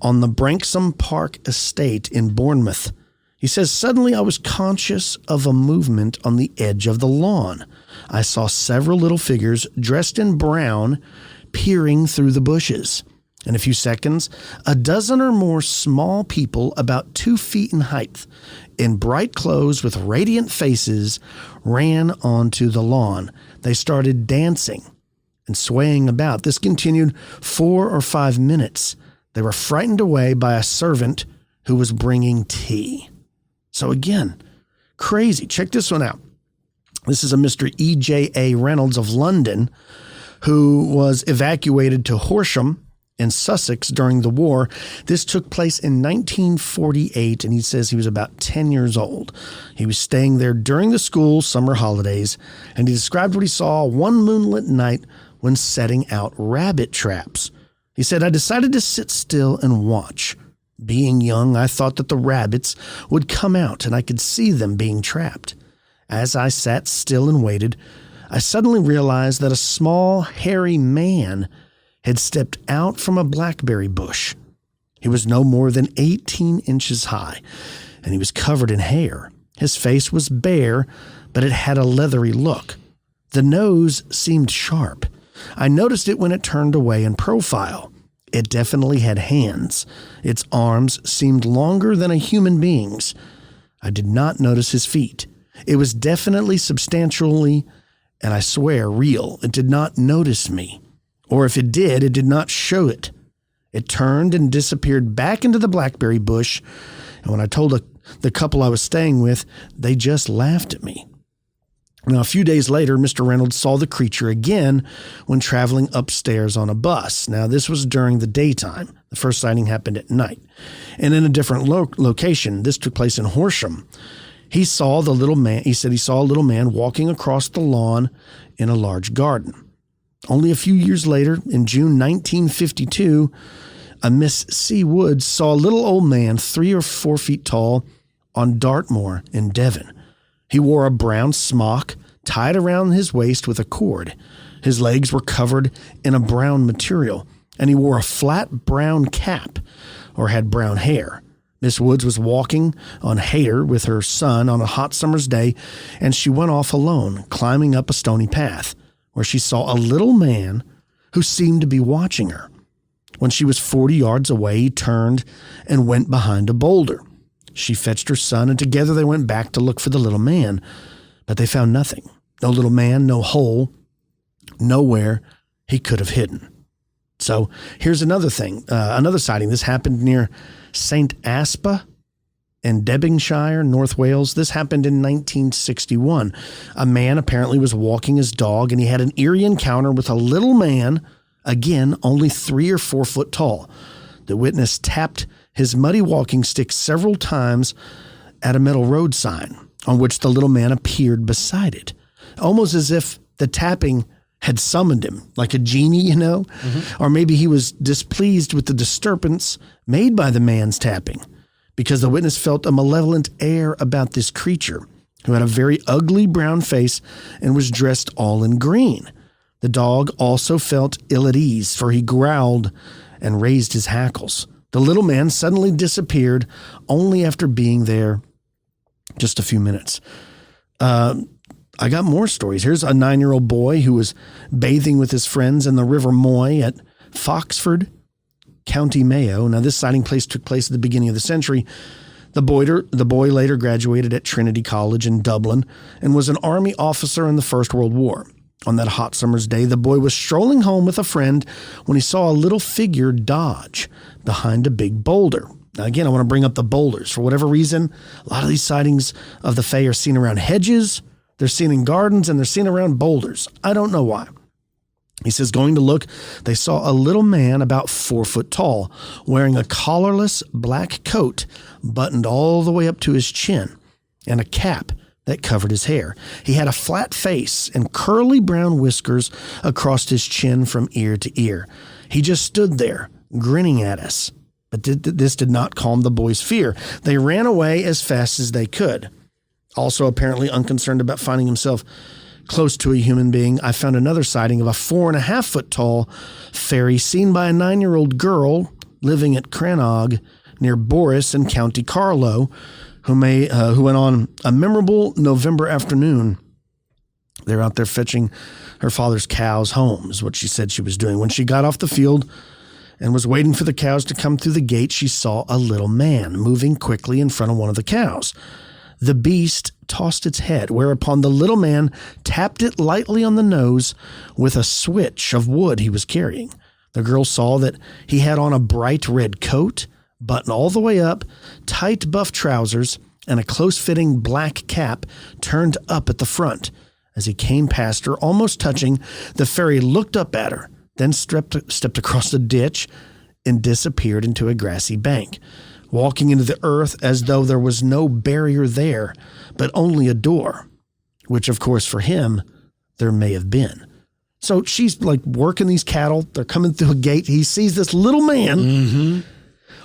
on the Branksome Park estate in Bournemouth. He says, suddenly I was conscious of a movement on the edge of the lawn. I saw several little figures dressed in brown peering through the bushes. In a few seconds, a dozen or more small people about 2 feet in height, in bright clothes with radiant faces, ran onto the lawn. They started dancing and swaying about. This continued 4 or 5 minutes. They were frightened away by a servant who was bringing tea. So again, crazy. Check this one out. This is a Mr. E.J.A. Reynolds of London, who was evacuated to Horsham in Sussex during the war. This took place in 1948, and he says he was about 10 years old. He was staying there during the school summer holidays, and he described what he saw one moonlit night when setting out rabbit traps. He said, I decided to sit still and watch. Being young, I thought that the rabbits would come out and I could see them being trapped. As I sat still and waited, I suddenly realized that a small, hairy man had stepped out from a blackberry bush. He was no more than 18 inches high, and he was covered in hair. His face was bare, but it had a leathery look. The nose seemed sharp. I noticed it when it turned away in profile. It definitely had hands. Its arms seemed longer than a human being's. I did not notice his feet. It was definitely substantially, and I swear, real. It did not notice me. Or if it did not show it. It turned and disappeared back into the blackberry bush, and when I told the couple I was staying with, they just laughed at me. Now, a few days later, Mr. Reynolds saw the creature again when traveling upstairs on a bus. Now, this was during the daytime. The first sighting happened at night. And in a different location, this took place in Horsham. He saw the little man, he said he saw a little man walking across the lawn in a large garden. Only a few years later, in June 1952, a Miss C. Woods saw a little old man 3 or 4 feet tall on Dartmoor in Devon. He wore a brown smock tied around his waist with a cord. His legs were covered in a brown material, and he wore a flat brown cap or had brown hair. Miss Woods was walking on Hayter with her son on a hot summer's day, and she went off alone, climbing up a stony path, where she saw a little man who seemed to be watching her. When she was 40 yards away, he turned and went behind a boulder. She fetched her son, and together they went back to look for the little man, but they found nothing. No little man, no hole, nowhere he could have hidden. So here's another thing, another sighting. This happened near St. Aspa in Devonshire, North Wales. This happened in 1961. A man apparently was walking his dog, and he had an eerie encounter with a little man, again, only 3 or 4 foot tall. The witness tapped his muddy walking stick several times at a metal road sign on which the little man appeared beside it, almost as if the tapping had summoned him, like a genie, you know? Mm-hmm. Or maybe he was displeased with the disturbance made by the man's tapping, because the witness felt a malevolent air about this creature, who had a very ugly brown face and was dressed all in green. The dog also felt ill at ease, for he growled and raised his hackles. The little man suddenly disappeared, only after being there just a few minutes. I got more stories. Here's a 9-year-old boy who was bathing with his friends in the River Moy at Foxford, County Mayo. Now, this sighting took place at the beginning of the century. The boy later graduated at Trinity College in Dublin and was an Army officer in the First World War. On that hot summer's day, the boy was strolling home with a friend when he saw a little figure dodge behind a big boulder. Now, again, I want to bring up the boulders. For whatever reason, a lot of these sightings of the Fae are seen around hedges, they're seen in gardens, and they're seen around boulders. I don't know why. He says, going to look, they saw a little man about 4 foot tall, wearing a collarless black coat buttoned all the way up to his chin, and a cap that covered his hair. He had a flat face and curly brown whiskers across his chin from ear to ear. He just stood there, grinning at us. But this did not calm the boys' fear. They ran away as fast as they could. Also apparently unconcerned about finding himself close to a human being, I found another sighting of a 4.5 foot tall fairy seen by a 9-year-old girl living at Crannog near Boris in County Carlow, who went on a memorable November afternoon. They're out there fetching her father's cows home, is what she said she was doing. When she got off the field and was waiting for the cows to come through the gate, she saw a little man moving quickly in front of one of the cows. The beast tossed its head, whereupon the little man tapped it lightly on the nose with a switch of wood he was carrying. The girl saw that he had on a bright red coat, buttoned all the way up, tight buff trousers, and a close-fitting black cap turned up at the front. As he came past her, almost touching, the fairy looked up at her, then stepped across the ditch and disappeared into a grassy bank, walking into the earth as though there was no barrier there, but only a door, which, of course, for him, there may have been. So she's like working these cattle. They're coming through a gate. He sees this little man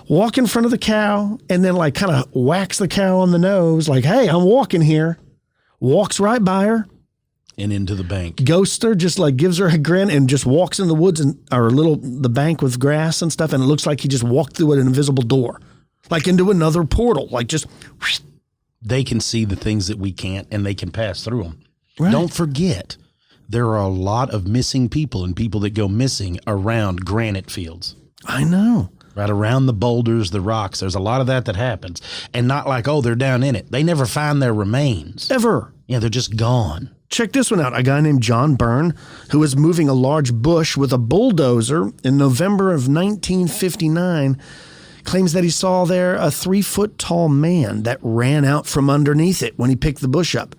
walk in front of the cow and then like kind of whacks the cow on the nose like, hey, I'm walking here. Walks right by her. And into the bank. Ghosts her, just like gives her a grin and just walks in the woods or the bank with grass and stuff. And it looks like he just walked through an invisible door, like into another portal, like just. They can see the things that we can't, and they can pass through them. Right. Don't forget, there are a lot of missing people and people that go missing around granite fields. I know. Right around the boulders, the rocks. There's a lot of that happens. And not like, oh, they're down in it. They never find their remains. Ever. Yeah, they're just gone. Check this one out. A guy named John Byrne, who was moving a large bush with a bulldozer in November of 1959, claims that he saw there a 3 foot tall man that ran out from underneath it when he picked the bush up.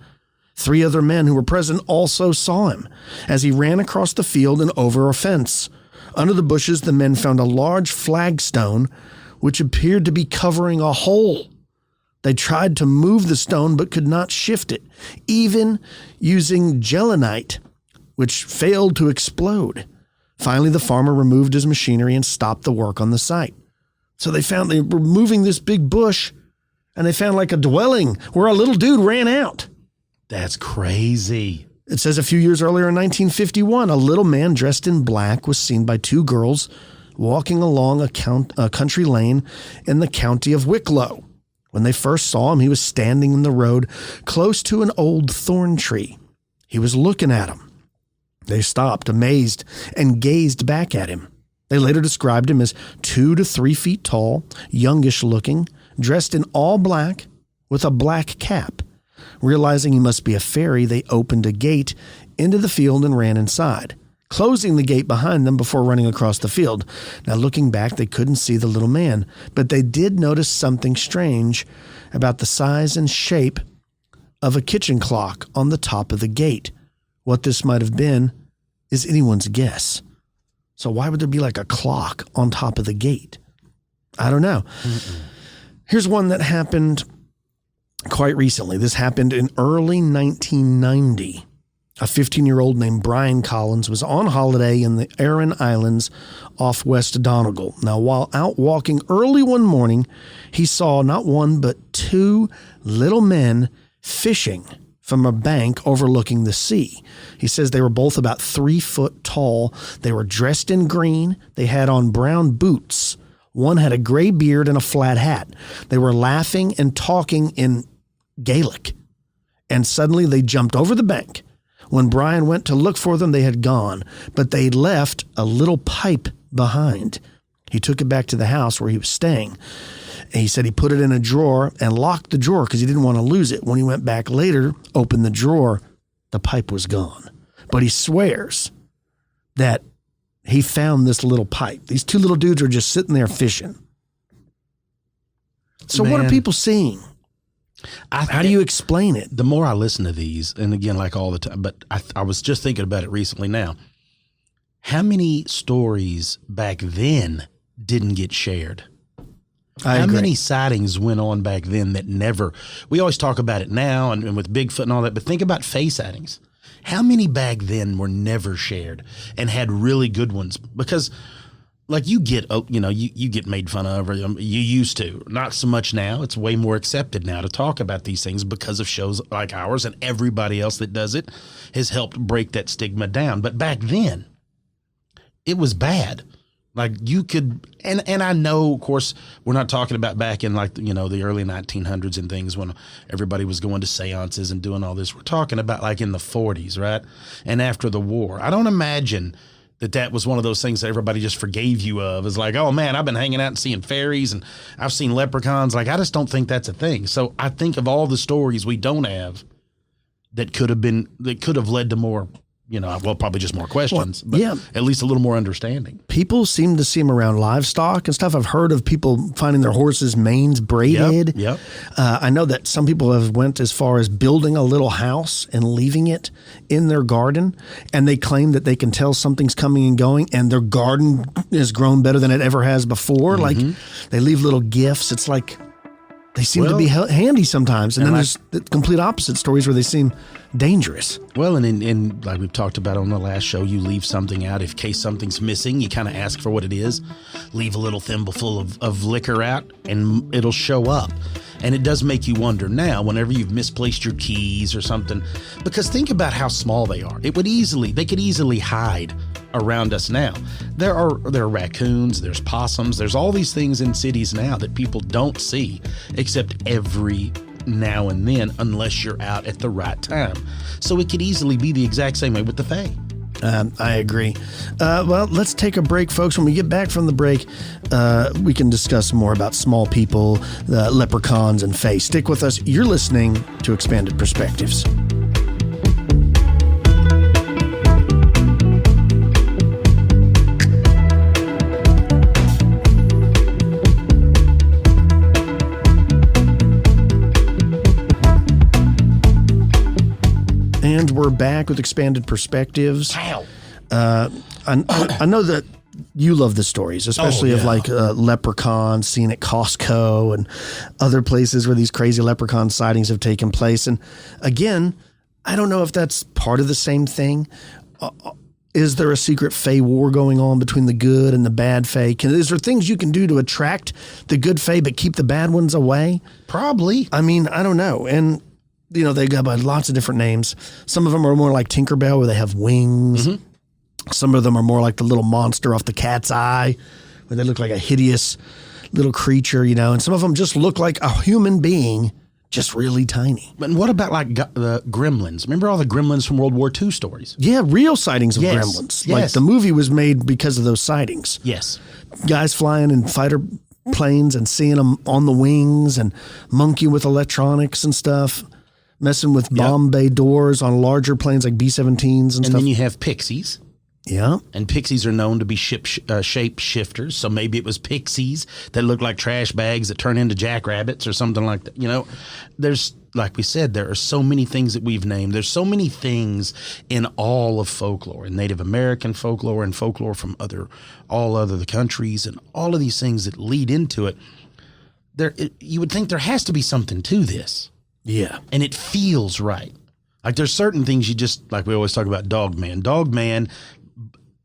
3 other men who were present also saw him as he ran across the field and over a fence. Under the bushes, the men found a large flagstone which appeared to be covering a hole. They tried to move the stone but could not shift it, even using gelinite, which failed to explode. Finally, the farmer removed his machinery and stopped the work on the site. So they were moving this big bush, and they found like a dwelling where a little dude ran out. That's crazy. It says a few years earlier in 1951, a little man dressed in black was seen by 2 girls walking along a country lane in the county of Wicklow. When they first saw him, he was standing in the road close to an old thorn tree. He was looking at them. They stopped, amazed, and gazed back at him. They later described him as 2 to 3 feet tall, youngish looking, dressed in all black with a black cap. Realizing he must be a fairy, they opened a gate into the field and ran inside, closing the gate behind them before running across the field. Now, looking back, they couldn't see the little man, but they did notice something strange about the size and shape of a kitchen clock on the top of the gate. What this might have been is anyone's guess. So why would there be like a clock on top of the gate? I don't know. Here's one that happened quite recently. This happened in early 1990. A 15-year-old named Brian Collins was on holiday in the Aran Islands off West Donegal. Now, while out walking early one morning, he saw not one but 2 little men fishing from a bank overlooking the sea. He says they were both about 3 foot tall. They were dressed in green. They had on brown boots. One had a gray beard and a flat hat. They were laughing and talking in Gaelic. And suddenly they jumped over the bank. When Brian went to look for them, they had gone, but they left a little pipe behind. He took it back to the house where he was staying. And he said he put it in a drawer and locked the drawer because he didn't want to lose it. When he went back later, opened the drawer, the pipe was gone. But he swears that he found this little pipe. These two little dudes are just sitting there fishing. So what are people seeing? How do you explain it? The more I listen to these, and again, like all the time, but I was just thinking about it recently now. How many stories back then didn't get shared? I How agree. many sightings went on back then that never, we always talk about it now and with Bigfoot and all that, but think about Fae sightings. How many back then were never shared and had really good ones? Because like you get made fun of, or you used to, not so much now. It's way more accepted now to talk about these things because of shows like ours, and everybody else that does it has helped break that stigma down. But back then it was bad. Like you could, and I know, of course, we're not talking about back in like, the early 1900s and things when everybody was going to seances and doing all this. We're talking about like in the 40s, right? And after the war. I don't imagine that was one of those things that everybody just forgave you of. It's like, oh man, I've been hanging out and seeing fairies and I've seen leprechauns. Like, I just don't think that's a thing. So I think of all the stories we don't have that could have led to more, probably just more questions, but at least a little more understanding. People seem to see them around livestock and stuff. I've heard of people finding their horses' manes braided. Yep. I know that some people have went as far as building a little house and leaving it in their garden, and they claim that they can tell something's coming and going, and their garden has grown better than it ever has before. Like they leave little gifts. It's like they seem to be handy sometimes. And then there's the complete opposite stories where they seem dangerous. Well, and in like we've talked about on the last show, you leave something out. In case something's missing, you kind of ask for what it is. Leave a little thimbleful of liquor out, and it'll show up. And it does make you wonder now, whenever you've misplaced your keys or something, because think about how small they are. They could easily hide around us now. There are raccoons, there's possums, there's all these things in cities now that people don't see except every now and then, unless you're out at the right time. So it could easily be the exact same way with the Fae. I agree. Well, let's take a break, folks. When we get back from the break, we can discuss more about small people, leprechauns, and Fae. Stick with us. You're listening to Expanded Perspectives. And we're back with Expanded Perspectives. Wow. I know that you love the stories, especially of like leprechauns seen at Costco and other places where these crazy leprechaun sightings have taken place. And again, I don't know if that's part of the same thing. Is there a secret Fae war going on between the good and the bad Fae? Is there things you can do to attract the good Fae but keep the bad ones away? Probably. I mean, I don't know. And they go by lots of different names. Some of them are more like Tinkerbell, where they have wings. Some of them are more like the little monster off the Cat's Eye, where they look like a hideous little creature, and some of them just look like a human being, just really tiny. But what about like the gremlins? Remember all the gremlins from World War II stories? Yeah, real sightings of Yes, gremlins. yes. Like the movie was made because of those sightings. Yes. Guys flying in fighter planes and seeing them on the wings and monkeying with electronics and stuff. Messing with bomb bay doors on larger planes like B-17s and stuff. And then you have pixies. Yeah. And pixies are known to be shape shifters. So maybe it was pixies that look like trash bags that turn into jackrabbits or something like that. There's, like we said, there are so many things that we've named. There's so many things in all of folklore, and Native American folklore and folklore from all other countries, and all of these things that lead into it. You would think there has to be something to this. Yeah. And it feels right. Like there's certain things you just, like we always talk about Dogman. Dogman,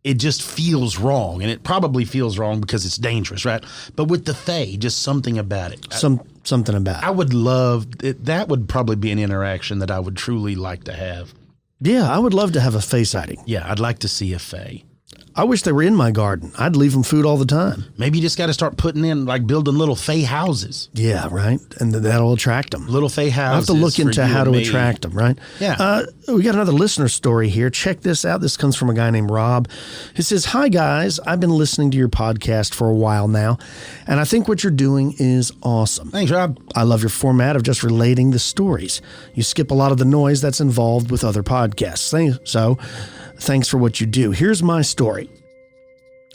it just feels wrong. And it probably feels wrong because it's dangerous, right? But with the Fae, just something about it. Something about it. I would love it. That would probably be an interaction that I would truly like to have. Yeah, I would love to have a Fae sighting. Yeah, I'd like to see a Fae. I wish they were in my garden. I'd leave them food all the time. Maybe you just got to start putting in, like building little Fae houses. Yeah, right. And that'll attract them. Little Fae houses. I have to look into how to attract them, right? Yeah. We got another listener story here. Check this out. This comes from a guy named Rob. He says, "Hi, guys. I've been listening to your podcast for a while now, and I think what you're doing is awesome. Thanks, Rob. I love your format of just relating the stories. You skip a lot of the noise that's involved with other podcasts. So thanks for what you do. Here's my story.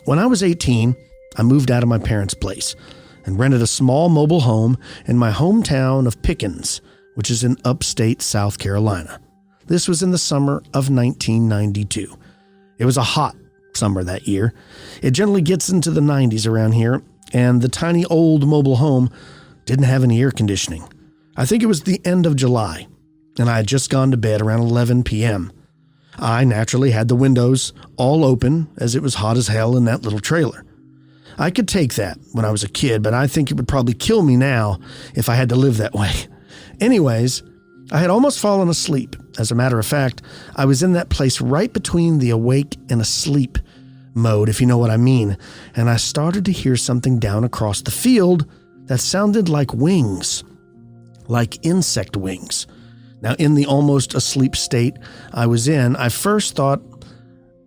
When I was 18, I moved out of my parents' place and rented a small mobile home in my hometown of Pickens, which is in upstate South Carolina. This was in the summer of 1992. It was a hot summer that year. It generally gets into the 90s around here, and the tiny old mobile home didn't have any air conditioning. I think it was the end of July, and I had just gone to bed around 11 p.m. I naturally had the windows all open as it was hot as hell in that little trailer. I could take that when I was a kid, but I think it would probably kill me now if I had to live that way. Anyways, I had almost fallen asleep. As a matter of fact, I was in that place right between the awake and asleep mode, if you know what I mean, and I started to hear something down across the field that sounded like wings, like insect wings. Now, in the almost asleep state I was in, I first thought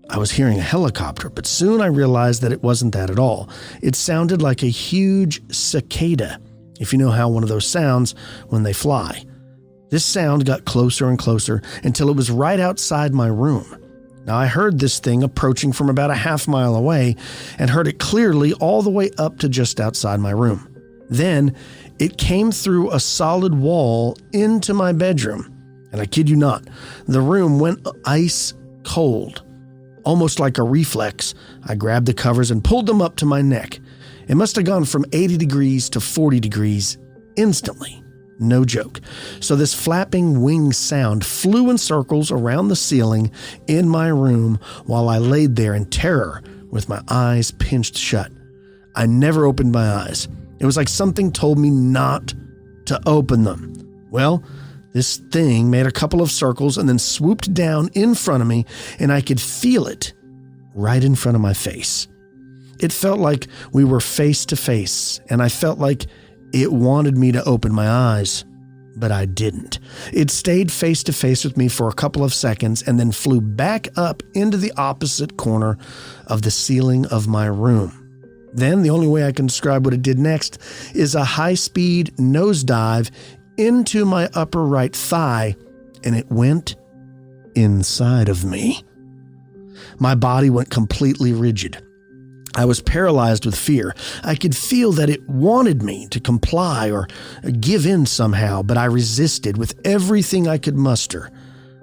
I was hearing a helicopter, but soon I realized that it wasn't that at all. It sounded like a huge cicada, if you know how one of those sounds when they fly. This sound got closer and closer until it was right outside my room. Now, I heard this thing approaching from about a half mile away and heard it clearly all the way up to just outside my room. Then it came through a solid wall into my bedroom. And I kid you not, the room went ice cold. Almost like a reflex, I grabbed the covers and pulled them up to my neck. It must have gone from 80 degrees to 40 degrees instantly. No joke. So this flapping wing sound flew in circles around the ceiling in my room while I laid there in terror with my eyes pinched shut. I never opened my eyes. It was like something told me not to open them. Well, this thing made a couple of circles and then swooped down in front of me, and I could feel it right in front of my face. It felt like we were face to face, and I felt like it wanted me to open my eyes, but I didn't. It stayed face to face with me for a couple of seconds and then flew back up into the opposite corner of the ceiling of my room. Then the only way I can describe what it did next is a high-speed nosedive into my upper right thigh, and it went inside of me. My body went completely rigid. I was paralyzed with fear. I could feel that it wanted me to comply or give in somehow, but I resisted with everything I could muster.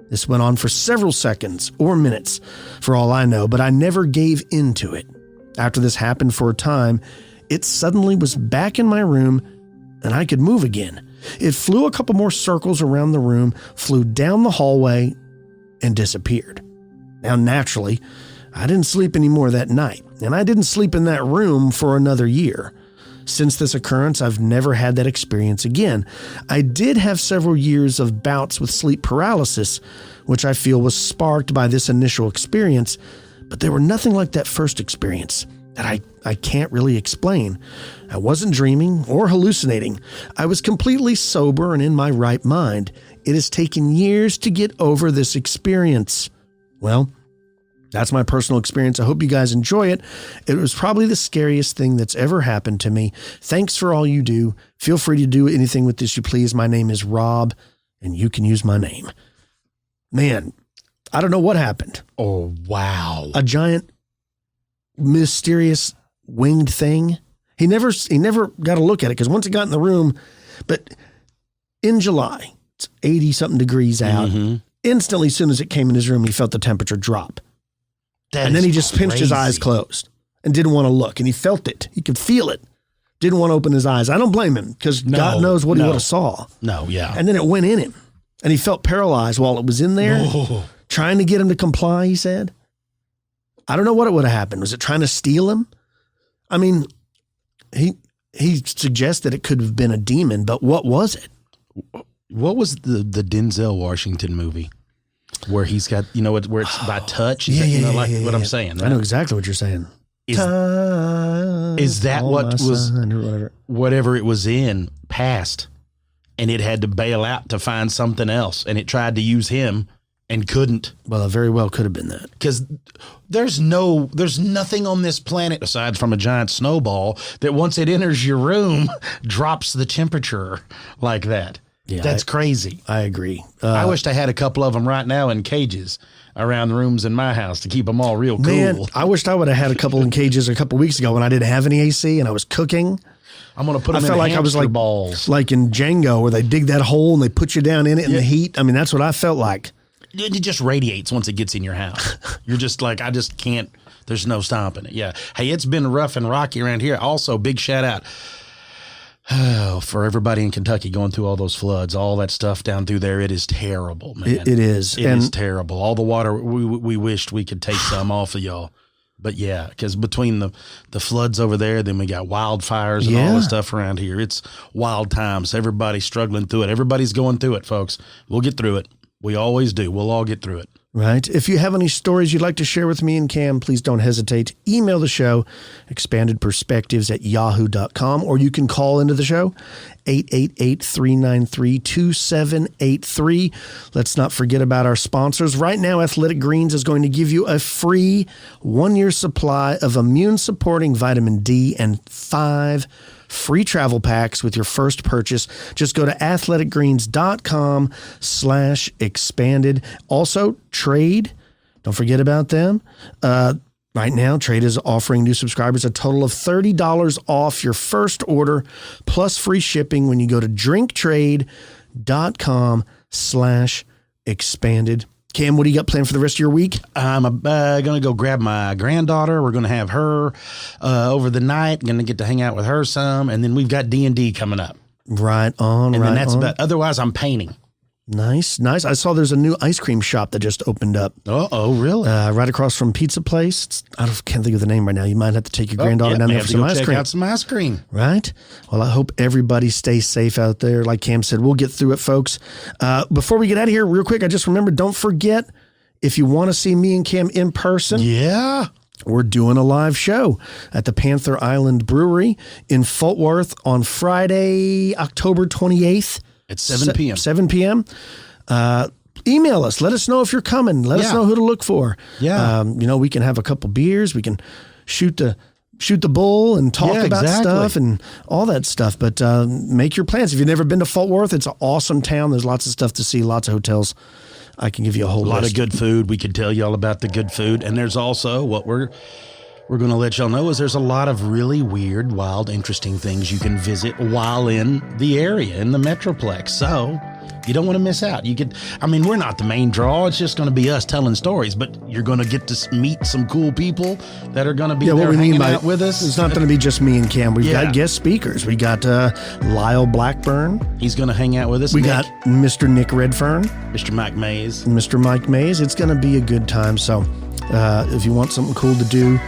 This went on for several seconds or minutes, for all I know, but I never gave in to it. After this happened for a time, it suddenly was back in my room and I could move again. It flew a couple more circles around the room, flew down the hallway, and disappeared. Now, naturally, I didn't sleep anymore that night, and I didn't sleep in that room for another year. Since this occurrence, I've never had that experience again. I did have several years of bouts with sleep paralysis, which I feel was sparked by this initial experience, but they were nothing like that first experience that I can't really explain. I wasn't dreaming or hallucinating. I was completely sober and in my right mind. It has taken years to get over this experience. Well, that's my personal experience. I hope you guys enjoy it. It was probably the scariest thing that's ever happened to me. Thanks for all you do. Feel free to do anything with this you please. My name is Rob, and you can use my name. Man, I don't know what happened. Oh, wow. A giant, mysterious winged thing. He never got a look at it because once he got in the room, but in July, it's 80-something degrees out. Mm-hmm. Instantly, as soon as it came in his room, he felt the temperature drop. And then he just pinched his eyes closed and didn't want to look. And he felt it. He could feel it. Didn't want to open his eyes. I don't blame him because God knows what he would have saw. No, yeah. And then it went in him. And he felt paralyzed while it was in there, trying to get him to comply, he said. I don't know what it would have happened. Was it trying to steal him? I mean, he suggested it could have been a demon, but what was it? What was the Denzel Washington movie? where he's got, where it's by touch. What I'm saying. Right? I know exactly what you're saying. Is that what was, whatever it was in, passed, and it had to bail out to find something else, and it tried to use him and couldn't? Well, it very well could have been that. Because there's nothing on this planet aside from a giant snowball that once it enters your room drops the temperature like that. Yeah, that's crazy. I agree. I wished I had a couple of them right now in cages around the rooms in my house to keep them all real cool. Man, I wished I would have had a couple in cages a couple weeks ago when I didn't have any AC and I was cooking. I'm going to put them in hamster balls. Like in Django where they dig that hole and they put you down in it in the heat. I mean, that's what I felt like. It just radiates once it gets in your house. You're just like, I just can't, there's no stopping it. Yeah. Hey, it's been rough and rocky around here. Also, big shout out for everybody in Kentucky going through all those floods, all that stuff down through there. It is terrible, man. It is. It is terrible. All the water, we wished we could take some off of y'all. But yeah, because between the floods over there, then we got wildfires and all the stuff around here. It's wild times. Everybody's struggling through it. Everybody's going through it, folks. We'll get through it. We always do. We'll all get through it. Right. If you have any stories you'd like to share with me and Cam, please don't hesitate. Email the show, expandedperspectives@yahoo.com, or you can call into the show, 888-393-2783. Let's not forget about our sponsors. Right now, Athletic Greens is going to give you a free 1-year supply of immune-supporting vitamin D and 5 free travel packs with your first purchase. Just go to athleticgreens.com/expanded. Also, Trade. Don't forget about them. Right now, Trade is offering new subscribers a total of $30 off your first order plus free shipping when you go to drinktrade.com/expanded. Cam, what do you got planned for the rest of your week? I'm going to go grab my granddaughter. We're going to have her over the night. Going to get to hang out with her some. And then we've got D&D coming up. Right on, and then that's about, otherwise I'm painting. Nice. I saw there's a new ice cream shop that just opened up. Oh, really? Right across from Pizza Place. Can't think of the name right now. You might have to take your granddaughter down there for some ice cream. Check out some ice cream. Right? Well, I hope everybody stays safe out there. Like Cam said, we'll get through it, folks. Before we get out of here, real quick, I just remembered, don't forget, if you want to see me and Cam in person. Yeah. We're doing a live show at the Panther Island Brewery in Fort Worth on Friday, October 28th. At 7 p.m. 7 p.m. Email us. Let us know if you're coming. Let us know who to look for. Yeah. We can have a couple beers. We can shoot the bull and talk about stuff and all that stuff. But make your plans. If you've never been to Fort Worth, it's an awesome town. There's lots of stuff to see, lots of hotels. I can give you a whole lot of good food. We could tell you all about the good food. And there's also what we're going to let y'all know is there's a lot of really weird, wild, interesting things you can visit while in the area, in the Metroplex. So you don't want to miss out. We're not the main draw. It's just going to be us telling stories, but you're going to get to meet some cool people that are going to be there hanging out with us. It's not going to be just me and Cam. We've got guest speakers. We got Lyle Blackburn. He's going to hang out with us. We got Mr. Nick Redfern. Mr. Mike Mays. Mr. Mike Mays. It's going to be a good time. So if you want something cool to do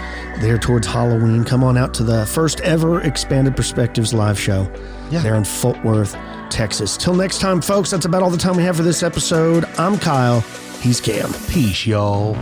there towards Halloween, come on out to the first ever Expanded Perspectives live show there in Fort Worth, Texas. Till next time, folks, that's about all the time we have for this episode. I'm Kyle. He's Cam. Peace, y'all.